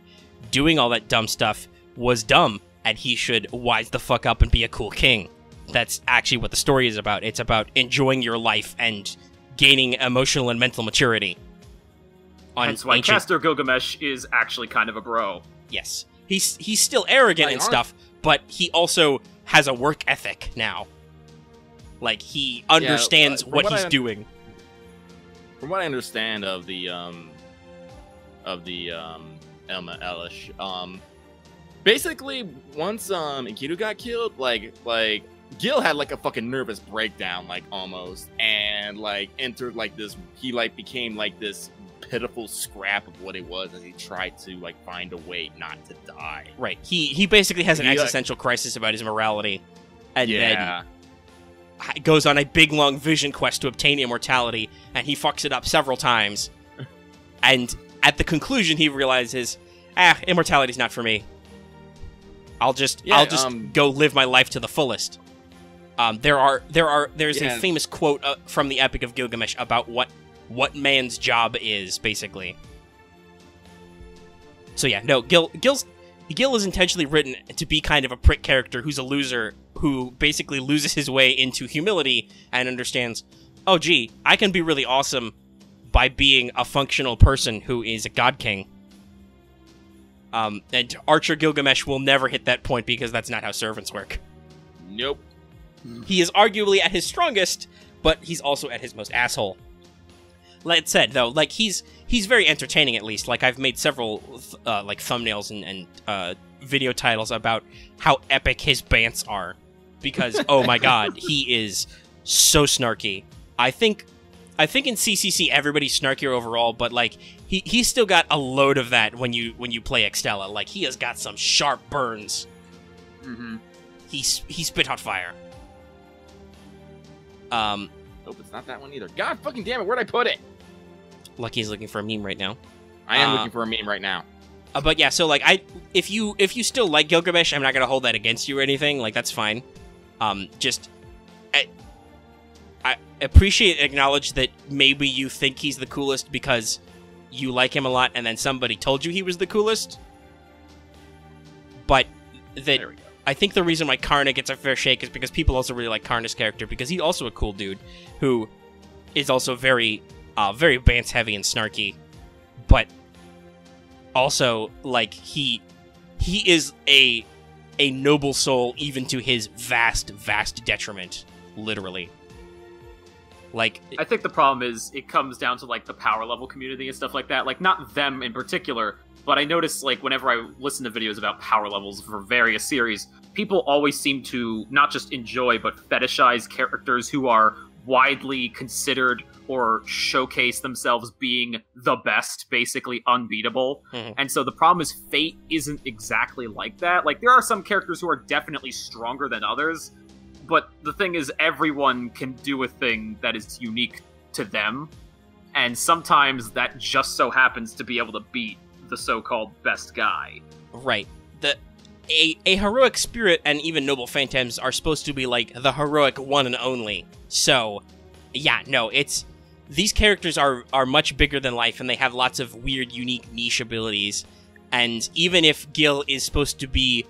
doing all that dumb stuff was dumb, and he should wise the fuck up and be a cool king. That's actually what the story is about. It's about enjoying your life and gaining emotional and mental maturity. Hence why Caster Gilgamesh is actually kind of a bro. Yes. He's still arrogant and stuff, but he also has a work ethic now. Like, he understands what he's doing. From what I understand of the Elma Elish, basically once Enkidu got killed, like Gil had like a fucking nervous breakdown, like almost, and like entered like this. He like became like this pitiful scrap of what it was as he tried to like find a way not to die. Right. He basically has an existential crisis about his morality, and then goes on a big long vision quest to obtain immortality, and he fucks it up several times. And at the conclusion, he realizes, immortality's not for me. I'll just go live my life to the fullest. There's a famous quote from the Epic of Gilgamesh about what man's job is, basically. So yeah, no, Gil is intentionally written to be kind of a prick character who's a loser, who basically loses his way into humility and understands, oh gee, I can be really awesome by being a functional person who is a god king. And Archer Gilgamesh will never hit that point because that's not how servants work. Nope. He is arguably at his strongest, but he's also at his most asshole. That said, though, like, he's very entertaining, at least. Like, I've made several like thumbnails and video titles about how epic his bants are, because oh my god, he is so snarky. I think in CCC everybody's snarkier overall, but like he's still got a load of that when you play Extella. Like, he has got some sharp burns. Mm-hmm. He spit hot fire. Nope, it's not that one either. God fucking damn it, where'd I put it? Lucky's looking for a meme right now. I am looking for a meme right now. But yeah, so like if you still like Gilgamesh, I'm not gonna hold that against you or anything. Like that's fine. Just I appreciate acknowledge that maybe you think he's the coolest because you like him a lot, and then somebody told you he was the coolest. But that I think the reason why Karna gets a fair shake is because people also really like Karna's character because he's also a cool dude who is also very Bance heavy and snarky, but also like he is a noble soul even to his vast detriment, literally. Like, I think the problem is it comes down to like the power level community and stuff like that. Like, not them in particular, but I notice like whenever I listen to videos about power levels for various series, people always seem to not just enjoy but fetishize characters who are widely considered or showcase themselves being the best, basically unbeatable. And so the problem is Fate isn't exactly like that. Like, there are some characters who are definitely stronger than others, but the thing is everyone can do a thing that is unique to them, and sometimes that just so happens to be able to beat the so-called best guy. Right. A heroic spirit and even noble phantasms are supposed to be like the heroic one and only. So, yeah, no, these characters are much bigger than life, and they have lots of weird, unique, niche abilities. And even if Gil is supposed to be,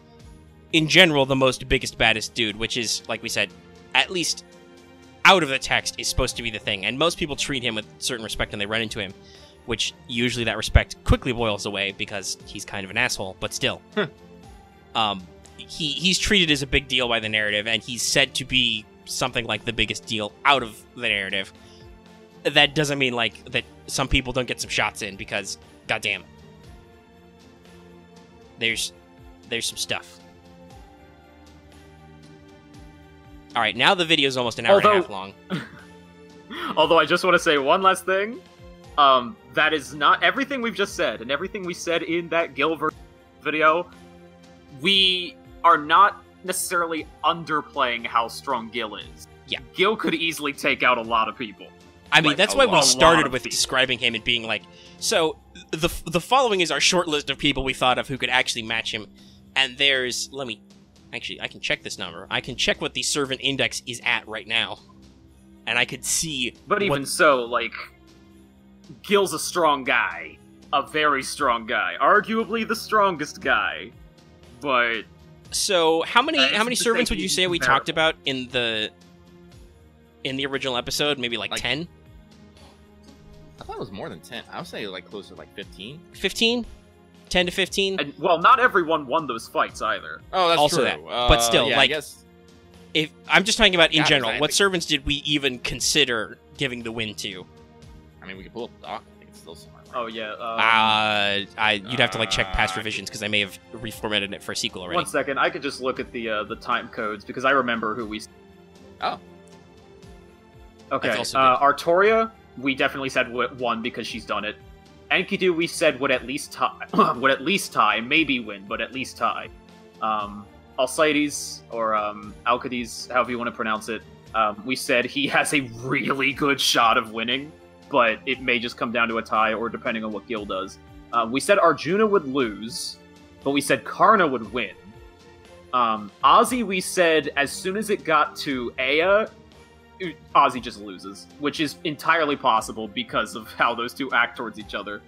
in general, the biggest, baddest dude, which is, like we said, at least out of the text, is supposed to be the thing. And most people treat him with certain respect when they run into him, which usually that respect quickly boils away because he's kind of an asshole, but still. He's treated as a big deal by the narrative, and he's said to be something like the biggest deal out of the narrative. That doesn't mean, like, that some people don't get some shots in, because, goddamn, there's some stuff. Alright, now the video's almost an hour and a half long. Although I just want to say one last thing. That is not everything we've just said, and everything we said in that Gil video. We are not necessarily underplaying how strong Gil is. Yeah. Gil could easily take out a lot of people. I mean, that's why we started with describing him and being like, so, the following is our short list of people we thought of who could actually match him, and there's, actually, I can check this number. I can check what the servant index is at right now, and I could see... But even so, like, Gil's a strong guy. A very strong guy. Arguably the strongest guy. But... So, how many servants would you say we talked about in the original episode? Maybe like 10? I thought it was more than 10. I would say like closer to like 15. 15? 10 to 15? And, well, not everyone won those fights either. Oh, that's also true. That. But still, yeah, like, I guess... if I'm just talking about in general, what servants did we even consider giving the win to? I mean, we could pull up the doc. I think it's still somewhere. Oh, yeah. You'd have to, like, check past revisions, because I may have reformatted it for a sequel already. 1 second, I could just look at the time codes, because I remember who we... Oh. Okay, Artoria, we definitely said won because she's done it. Enkidu, we said would at least tie, maybe win, but at least tie. Alcides, or Alcides, however you want to pronounce it, we said he has a really good shot of winning, but it may just come down to a tie, or depending on what Gil does. We said Arjuna would lose, but we said Karna would win. Ozzy, we said as soon as it got to Aya, Ozzy just loses, which is entirely possible because of how those two act towards each other.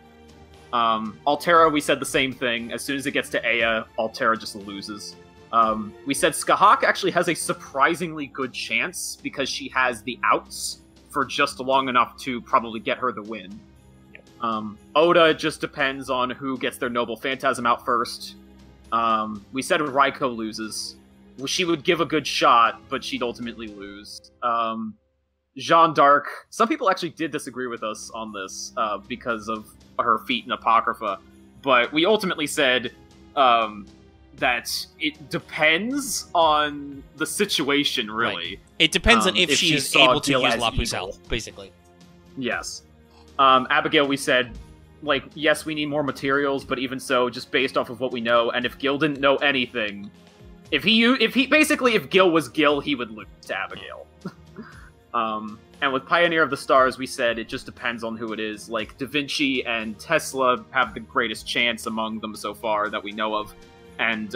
Altera, we said the same thing. As soon as it gets to Aya, Altera just loses. We said Skahak actually has a surprisingly good chance because she has the outs for just long enough to probably get her the win. Oda just depends on who gets their Noble Phantasm out first. We said Raiko loses. She would give a good shot, but she'd ultimately lose. Jeanne d'Arc. Some people actually did disagree with us on this because of her feat in Apocrypha, but we ultimately said that it depends on the situation, really. Right. It depends on if she is able to use La Pucelle, basically. Yes. Abigail, we said, like, yes, we need more materials, but even so, just based off of what we know, and if Gil didn't know anything, if Gil was Gil, he would lose to Abigail. And with Pioneer of the Stars, we said it just depends on who it is. Like, Da Vinci and Tesla have the greatest chance among them so far that we know of. And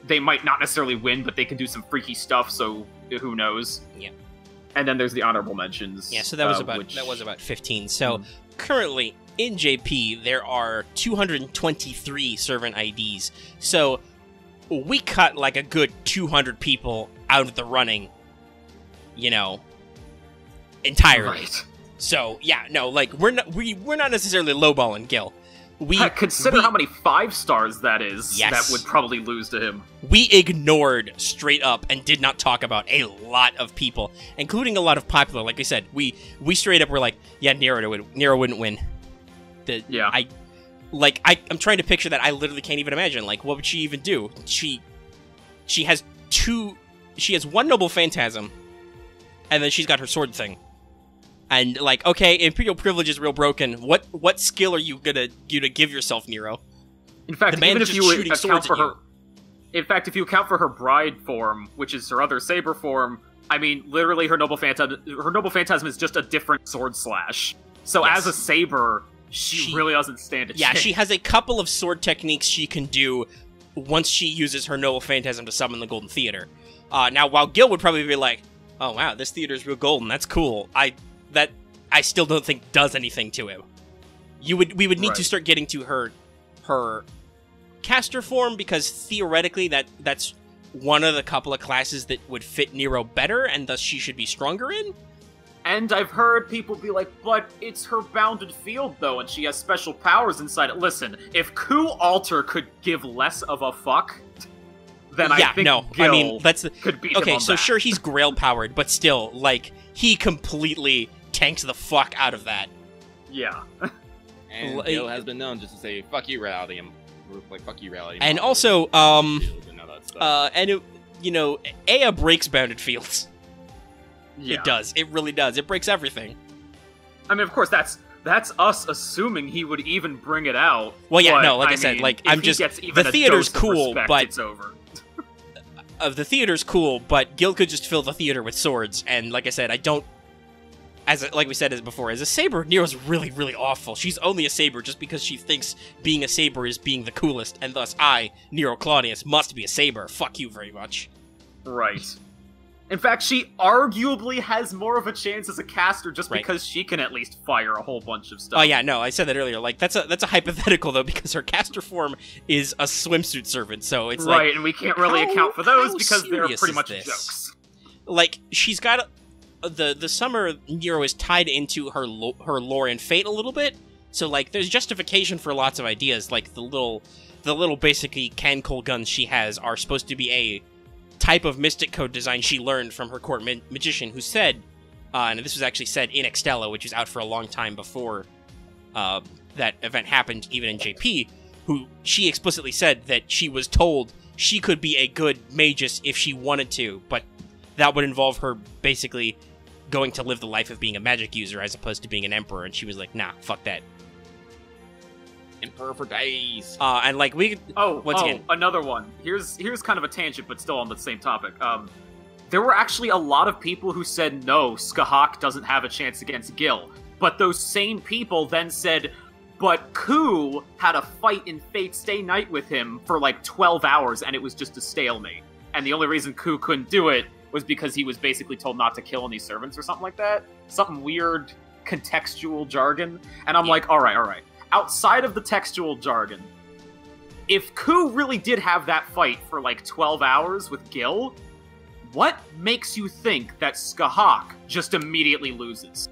they might not necessarily win, but they can do some freaky stuff, so who knows. Yeah. And then there's the honorable mentions. Yeah, so that was about 15. So currently, in JP, there are 223 servant IDs. So we cut like a good 200 people out of the running, you know, entirely. Right. So yeah, no, like we're not necessarily lowballing Gil. Consider how many 5 stars that is. Yes. That would probably lose to him. We ignored straight up and did not talk about a lot of people, including a lot of popular. Like I said, we straight up were like, yeah, Nero wouldn't win. I'm trying to picture that. I literally can't even imagine. Like, what would she even do? She has one noble phantasm, and then she's got her sword thing. And like, okay, Imperial privilege is real broken. What skill are you gonna give yourself, Nero? In fact, the man even is if just you shooting account swords for at her, you. in fact, if you account for her bride form, which is her other saber form, I mean, literally, her noble phantasm is just a different sword slash. So Yes. as a saber, she really doesn't stand a chance. Yeah, she has a couple of sword techniques she can do once she uses her noble phantasm to summon the Golden Theater. Now, while Gil would probably be like, "Oh wow, this theater is real golden. That's cool." I still don't think does anything to him. We would need to start getting to her caster form, because theoretically that's one of the couple of classes that would fit Nero better, and thus she should be stronger in. And I've heard people be like, but it's her bounded field, though, and she has special powers inside it. Listen, if Ku Alter could give less of a fuck, then I think Gil could beat him on so that. sure, he's Grail powered, but still, like, he completely tanks the fuck out of that. Yeah. And Gil has been known just to say, fuck you, reality. And like, fuck you, reality. And also, Aya breaks bounded fields. Yeah. It does. It really does. It breaks everything. I mean, of course, that's us assuming he would even bring it out. Well, yeah, but, no, like I mean, said, like, if I'm he just... gets even The a theater's dose of cool, respect, but... it's over. The theater's cool, but Gil could just fill the theater with swords, and like I said, I don't... Like we said before, as a saber, Nero's really, really awful. She's only a saber just because she thinks being a saber is being the coolest, and thus I, Nero Claudius, must be a saber. Fuck you very much. Right. In fact, she arguably has more of a chance as a caster just because she can at least fire a whole bunch of stuff. Oh yeah, no, I said that earlier. Like, that's a hypothetical, though, because her caster form is a swimsuit servant, so it's right, like... and we can't really account for those because they're serious pretty is much this? jokes. Like, she's got... The summer Nero is tied into her lore and fate a little bit, so like there's justification for lots of ideas. Like the little basically can-coal guns she has are supposed to be a type of mystic code design she learned from her court magician, who said, and this was actually said in Extella, which was out for a long time before that event happened, even in JP, who she explicitly said that she was told she could be a good magus if she wanted to, but that would involve her basically going to live the life of being a magic user as opposed to being an emperor, and she was like, nah, fuck that. Emperor for days. And like we... once again... another one. Here's kind of a tangent, but still on the same topic. There were actually a lot of people who said, no, Skahak doesn't have a chance against Gil. But those same people then said, but Ku had a fight in Fate Stay Night with him for like 12 hours, and it was just a stalemate. And the only reason Ku couldn't do it was because he was basically told not to kill any servants or something like that. Something weird contextual jargon. And I'm like, all right. Outside of the textual jargon, if Ku really did have that fight for like 12 hours with Gil, what makes you think that Skahak just immediately loses?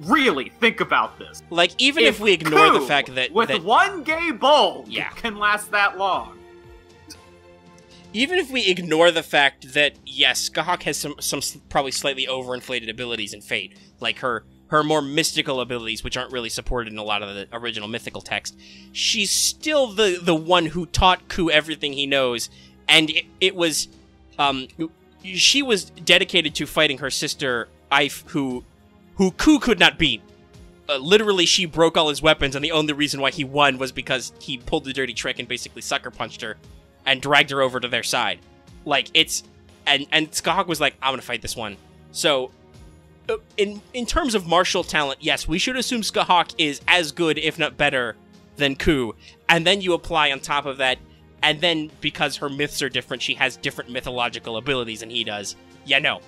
Really, think about this. Like, even if we ignore Ku, the fact that... with one gay bulb, Yeah. can last that long. Even if we ignore the fact that, yes, Skahak has some probably slightly overinflated abilities in Fate, like her more mystical abilities, which aren't really supported in a lot of the original mythical text, she's still the one who taught Ku everything he knows, and it was, she was dedicated to fighting her sister, Ife, who Ku could not beat. Literally, she broke all his weapons, and the only reason why he won was because he pulled the dirty trick and basically sucker punched her and dragged her over to their side. Like, it's... And Skahak was like, I'm gonna fight this one. So, in terms of martial talent, yes, we should assume Skahawk is as good, if not better, than Ku. And then you apply on top of that, and then because her myths are different, she has different mythological abilities than he does. Yeah, no.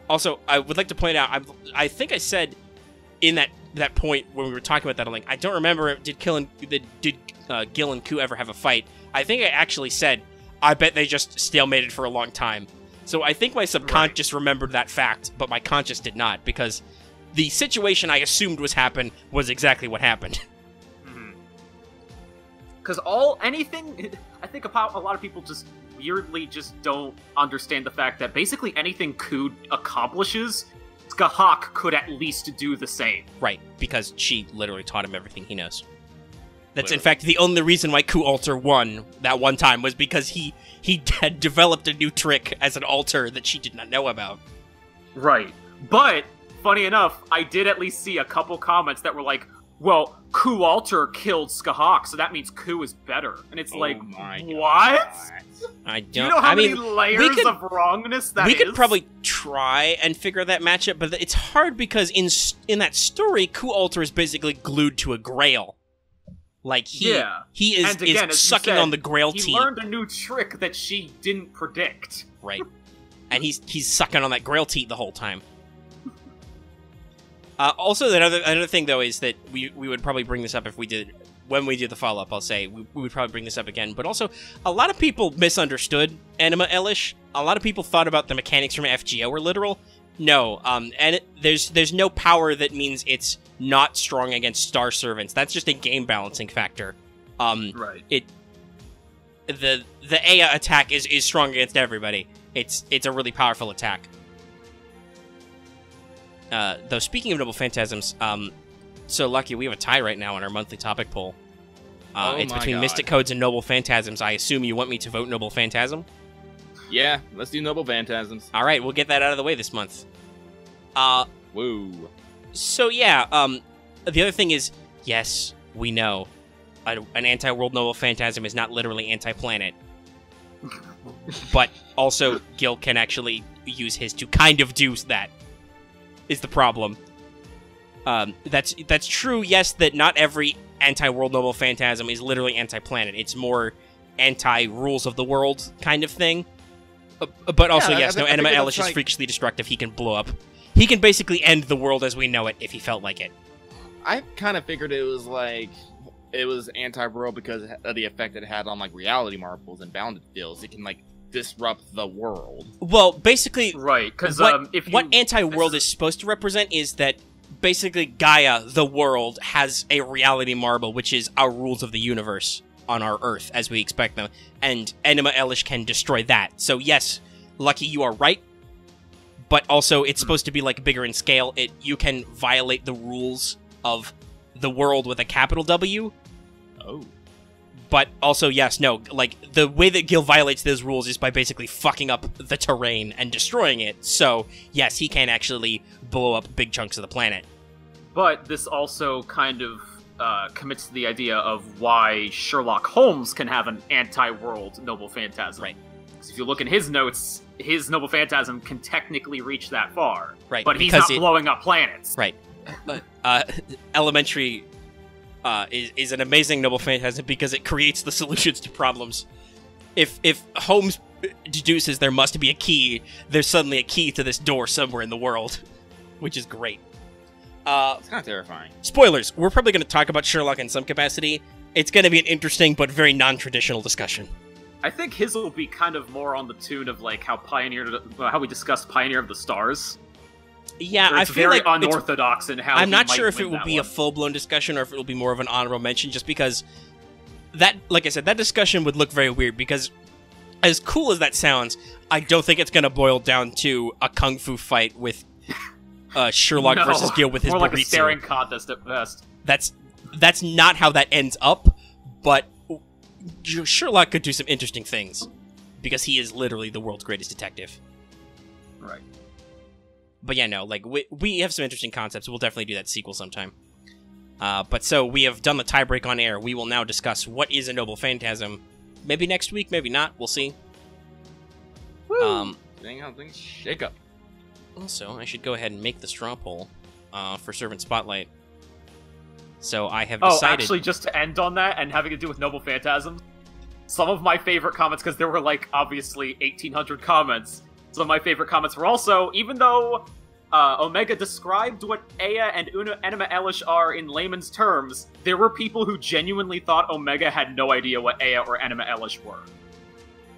Also, I would like to point out, I think I said in that point when we were talking about that, I'm like, I don't remember, did Gil and Ku ever have a fight? I think I actually said, I bet they just stalemated for a long time. So I think my subconscious remembered that fact, but my conscious did not, because the situation I assumed was exactly what happened. Because anything, I think a lot of people just weirdly just don't understand the fact that basically anything Ku accomplishes, Skahawk could at least do the same. Right, because she literally taught him everything he knows. That's, in fact, the only reason why Ku Alter won that one time was because he had developed a new trick as an alter that she did not know about. Right. But, funny enough, I did at least see a couple comments that were like, well, Ku Alter killed Skahawk, so that means Ku is better. And it's what? I don't... Do you know how many layers of wrongness that is? We could probably try and figure that matchup, but it's hard because in that story, Ku Alter is basically glued to a grail. Like, he is sucking on the grail teat. He learned a new trick that she didn't predict. Right. And he's sucking on that grail teat the whole time. Also, another thing, though, is that we would probably bring this up when we do the follow-up, I'll say. We would probably bring this up again. But also, a lot of people misunderstood Anima Elish. A lot of people thought about the mechanics from FGO were literal. No, and there's no power that means it's not strong against Star Servants. That's just a game balancing factor. Right. The Aya attack is strong against everybody. It's a really powerful attack. Though, speaking of Noble Phantasms, so Lucky, we have a tie right now on our monthly topic poll. It's between Mystic Codes and Noble Phantasms. I assume you want me to vote Noble Phantasm? Yeah, let's do Noble Phantasms. Alright, we'll get that out of the way this month. Woo. So yeah, the other thing is, yes, we know, an anti-world Noble Phantasm is not literally anti-planet. But also, Gil can actually use his to kind of do that. Is the problem. That's true, yes, that not every anti-world Noble Phantasm is literally anti-planet. It's more anti-rules of the world kind of thing. But also, yes, Anima Elish is freakishly destructive. He can blow up. He can basically end the world as we know it if he felt like it. I kind of figured it was anti-world because of the effect it had on, like, reality marbles and bounded fields. It can, like, disrupt the world. Well, basically, right, because what anti-world is supposed to represent is that basically Gaia, the world, has a reality marble, which is our rules of the universe on our Earth as we expect them, and Anima Elish can destroy that. So yes, Lucky, you are right, but also it's supposed to be like bigger in scale. You can violate the rules of the world with a capital W. Oh. But also, yes, no, like, the way that Gil violates those rules is by basically fucking up the terrain and destroying it. So, yes, he can actually blow up big chunks of the planet. But this also kind of commits to the idea of why Sherlock Holmes can have an anti-world Noble Phantasm. Right. Because if you look in his notes, his Noble Phantasm can technically reach that far. Right. But he's not blowing up planets. Right. Elementary... is an amazing Noble Phantasm because it creates the solutions to problems. If Holmes deduces there must be a key, there's suddenly a key to this door somewhere in the world, which is great. It's kind of terrifying. Spoilers, we're probably going to talk about Sherlock in some capacity. It's going to be an interesting but very non-traditional discussion. I think his will be kind of more on the tune of like how we discussed Pioneer of the Stars. Yeah, I feel very like unorthodox in how I'm not sure if it will be a full-blown discussion or if it will be more of an honorable mention, just because that, like I said, that discussion would look very weird, because as cool as that sounds, I don't think it's going to boil down to a kung fu fight with Sherlock versus Gil with his more burrito. Like a staring contest at best. That's not how that ends up, but Sherlock could do some interesting things, because he is literally the world's greatest detective. Right. But yeah, no, like, we have some interesting concepts. We'll definitely do that sequel sometime. But so, we have done the tiebreak on air. We will now discuss what is a Noble Phantasm. Maybe next week, maybe not. We'll see. Woo! Seeing how things shake up. Also, I should go ahead and make the straw poll for Servant Spotlight. So I have decided... Oh, actually, just to end on that, and having to do with Noble Phantasms, some of my favorite comments, because there were, like, obviously 1,800 comments, some of my favorite comments were also, even though Omega described what Aya and Enema Elish are in layman's terms, there were people who genuinely thought Omega had no idea what Aya or Enema Elish were.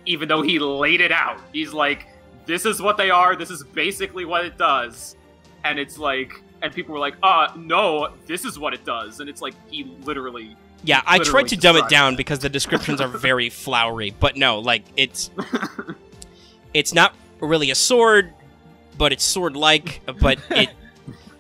Even though he laid it out. He's like, this is what they are, this is basically what it does. And it's like, and people were like, no, this is what it does. And it's like, he literally... Yeah, I tried to dumb it down because the descriptions are very flowery, but no, like, it's... it's not really a sword, but it's sword-like, but it...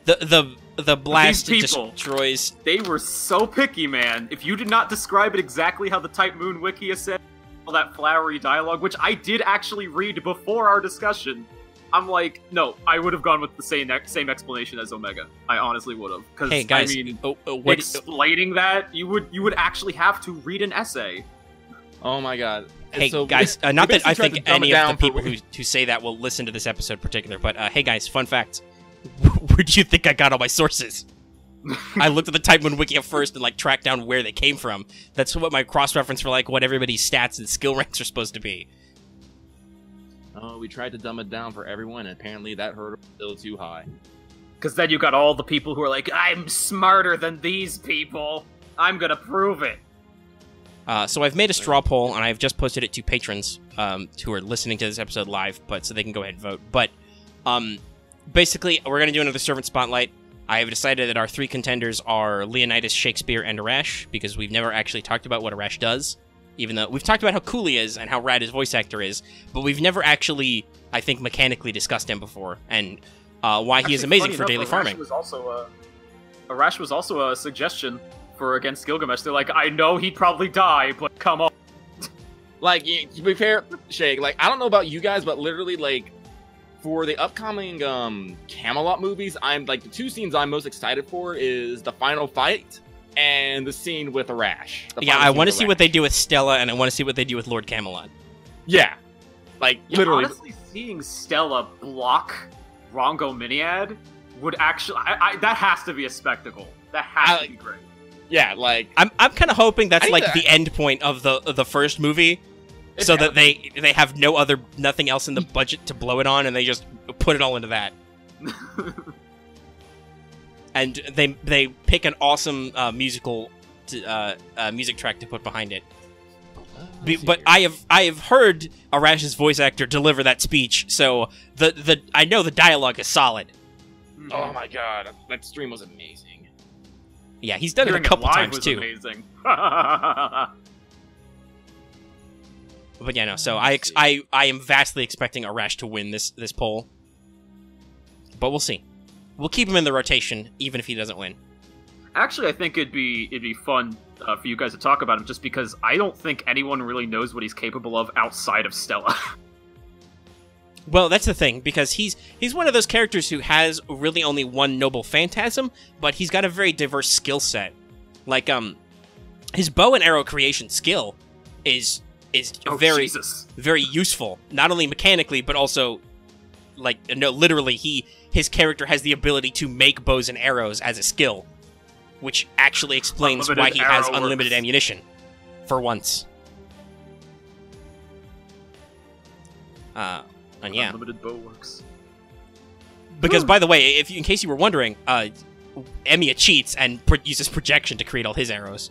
The blast destroys... They were so picky, man. If you did not describe it exactly how the Type Moon Wikia said, all that flowery dialogue, which I did actually read before our discussion, I'm like, no, I would have gone with the same explanation as Omega. I honestly would have. Because, hey, guys, I mean, explaining that, you would actually have to read an essay. Oh my god. Hey, so, guys, not that I think any of the people for... who say that will listen to this episode in particular, but hey, guys, fun fact. Where do you think I got all my sources? I looked at the Type Moon Wiki first and, like, tracked down where they came from. That's what my cross-reference for, like, what everybody's stats and skill ranks are supposed to be. Oh, we tried to dumb it down for everyone, and apparently that hurdle was still too high. Because then you got all the people who are like, I'm smarter than these people. I'm gonna prove it. So I've made a straw poll, and I've just posted it to patrons who are listening to this episode live, but so they can go ahead and vote. But basically, we're going to do another Servant Spotlight. I have decided that our three contenders are Leonidas, Shakespeare, and Arash, because we've never actually talked about what Arash does, even though we've talked about how cool he is and how rad his voice actor is, but we've never actually, I think, mechanically discussed him before, and why he is amazing for daily farming. Arash was also a suggestion for against Gilgamesh. They're like, I know he'd probably die, but come on. Like, to be fair, Shake, like, I don't know about you guys, but literally, like, for the upcoming Camelot movies, I'm like, the two scenes I'm most excited for is the final fight and the scene with Arash. Yeah, I want to see what they do with Stella, and I want to see what they do with Lord Camelot. Yeah, like, literally. Honestly, seeing Stella block Rongo Miniad would actually, that has to be a spectacle. That has to be great. Yeah, like, I'm kind of hoping that's like the end point of the first movie. So that they have nothing else in the budget to blow it on, and they just put it all into that. And they pick an awesome music track to put behind it. But I have heard Arash's voice actor deliver that speech, so I know the dialogue is solid. Oh my god, that stream was amazing. Yeah, he's done it a couple times too. Amazing. But yeah, no. So I am vastly expecting Arash to win this poll, but we'll see. We'll keep him in the rotation, even if he doesn't win. Actually, I think it'd be fun for you guys to talk about him, just because I don't think anyone really knows what he's capable of outside of Stella. Well, that's the thing, because he's one of those characters who has really only one noble phantasm, but he's got a very diverse skill set. Like his bow and arrow creation skill is very useful, not only mechanically but also, like, no, literally his character has the ability to make bows and arrows as a skill, which actually explains why he has unlimited ammunition for once. And yeah, unlimited bow works. Because, by the way, in case you were wondering, Emiya cheats and uses projection to create all his arrows.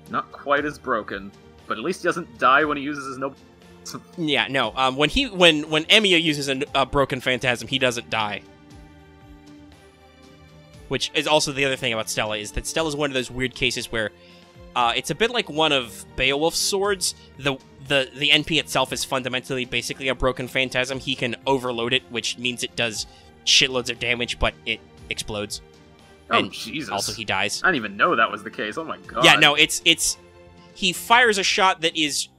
Not quite as broken, but at least he doesn't die when he uses his noble. Yeah, no. When Emiya uses a broken phantasm, he doesn't die. Which is also the other thing about Stella, is that Stella's one of those weird cases where it's a bit like one of Beowulf's swords. The NP itself is fundamentally basically a broken phantasm. He can overload it, which means it does shitloads of damage, but it explodes. Oh, Jesus. Also, he dies. I didn't even know that was the case. Oh my god. Yeah, no, it's he fires a shot that is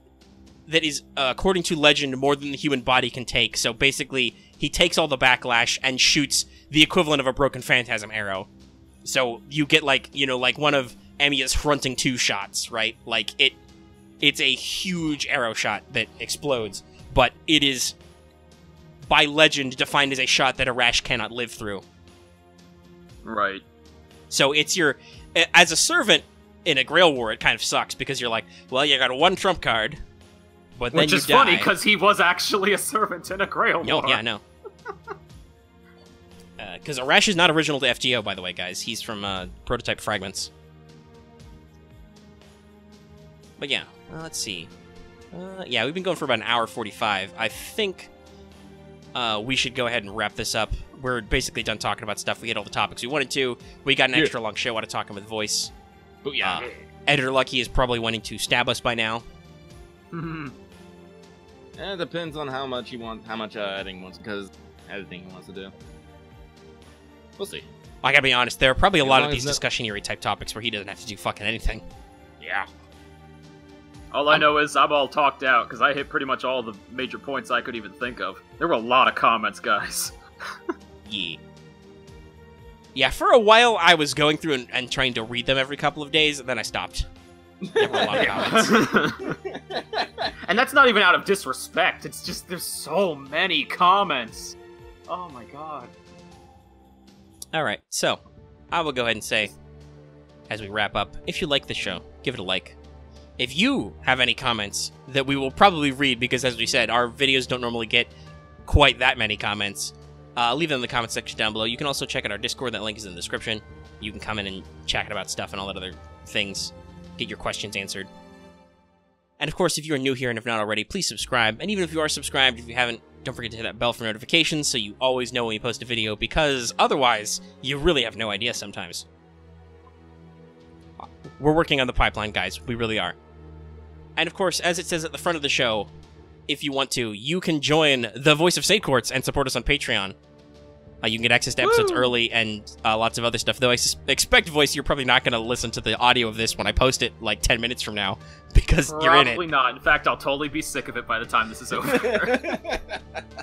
according to legend more than the human body can take. So basically, he takes all the backlash and shoots the equivalent of a broken phantasm arrow. So you get like one of Emiya's fronting 2 shots, right? Like it's a huge arrow shot that explodes. but it is, by legend, defined as a shot that Arash cannot live through. Right. So it's your... As a servant in a Grail War, it kind of sucks, because you're like, well, you got a 1 trump card, but then Which you is die. funny, because he was actually a servant in a Grail War. Oh, yeah, no. Because Arash is not original to FGO, by the way, guys. He's from Prototype Fragments. But yeah, let's see. Yeah, we've been going for about an hour 45. I think we should go ahead and wrap this up. We're basically done talking about stuff. We hit all the topics we wanted to. We got an extra long show out of talking with Voice. But yeah. Editor Lucky is probably wanting to stab us by now. It depends on how much editing he wants, because editing he wants to do. We'll see. I gotta be honest, there are probably a lot of long these as discussionary type topics where he doesn't have to do fucking anything. Yeah. All I know is I'm all talked out, because I hit pretty much all the major points I could even think of. There were a lot of comments, guys. Yeah. Yeah, for a while I was going through and trying to read them every couple of days, and then I stopped. There were a lot of comments. And that's not even out of disrespect, it's just there's so many comments. Oh my god. Alright, so, I will go ahead and say, as we wrap up, if you like the show, give it a like. If you have any comments that we will probably read, because as we said, our videos don't normally get quite that many comments, leave them in the comment section down below. You can also check out our Discord, that link is in the description. You can come in and chat about stuff and all that other things, get your questions answered. And of course, if you are new here and have not already, please subscribe. And even if you are subscribed, if you haven't, don't forget to hit that bell for notifications so you always know when we post a video, because otherwise, you really have no idea sometimes. We're working on the pipeline, guys. We really are. And of course, as it says at the front of the show, if you want to, you can join the Voice of Saint Quartz and support us on Patreon. You can get access to episodes early and lots of other stuff. Though I expect, Voice, you're probably not going to listen to the audio of this when I post it like 10 minutes from now, because you're in it. Probably not. In fact, I'll totally be sick of it by the time this is over.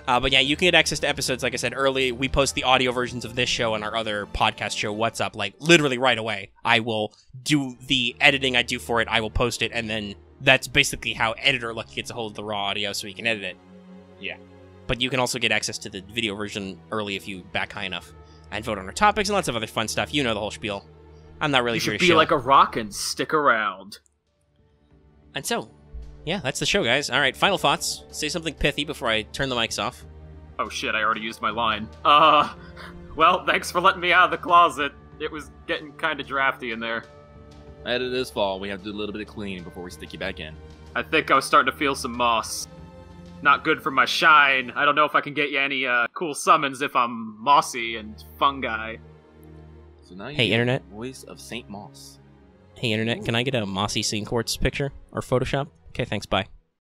But yeah, you can get access to episodes, like I said, early. We post the audio versions of this show and our other podcast show, What's Up, like literally right away. I will do the editing I do for it, I will post it, and then that's basically how Editor Lucky gets a hold of the raw audio so he can edit it. Yeah. But you can also get access to the video version early if you back high enough. And vote on our topics and lots of other fun stuff. You know the whole spiel. I'm not really You here should to be show. like a rock and stick around. And so, yeah, that's the show, guys. Alright, final thoughts. Say something pithy before I turn the mics off. Oh shit, I already used my line. Well, thanks for letting me out of the closet. It was getting kinda drafty in there. Edit this fall, we have to do a little bit of cleaning before we stick you back in. I think I was starting to feel some moss. Not good for my shine. I don't know if I can get you any cool summons if I'm mossy and fungi. So now you Hey, get Internet. Voice of Saint Moss. Hey, Internet, can I get a Mossy Saint Quartz picture? Or Photoshop? Okay, thanks, bye.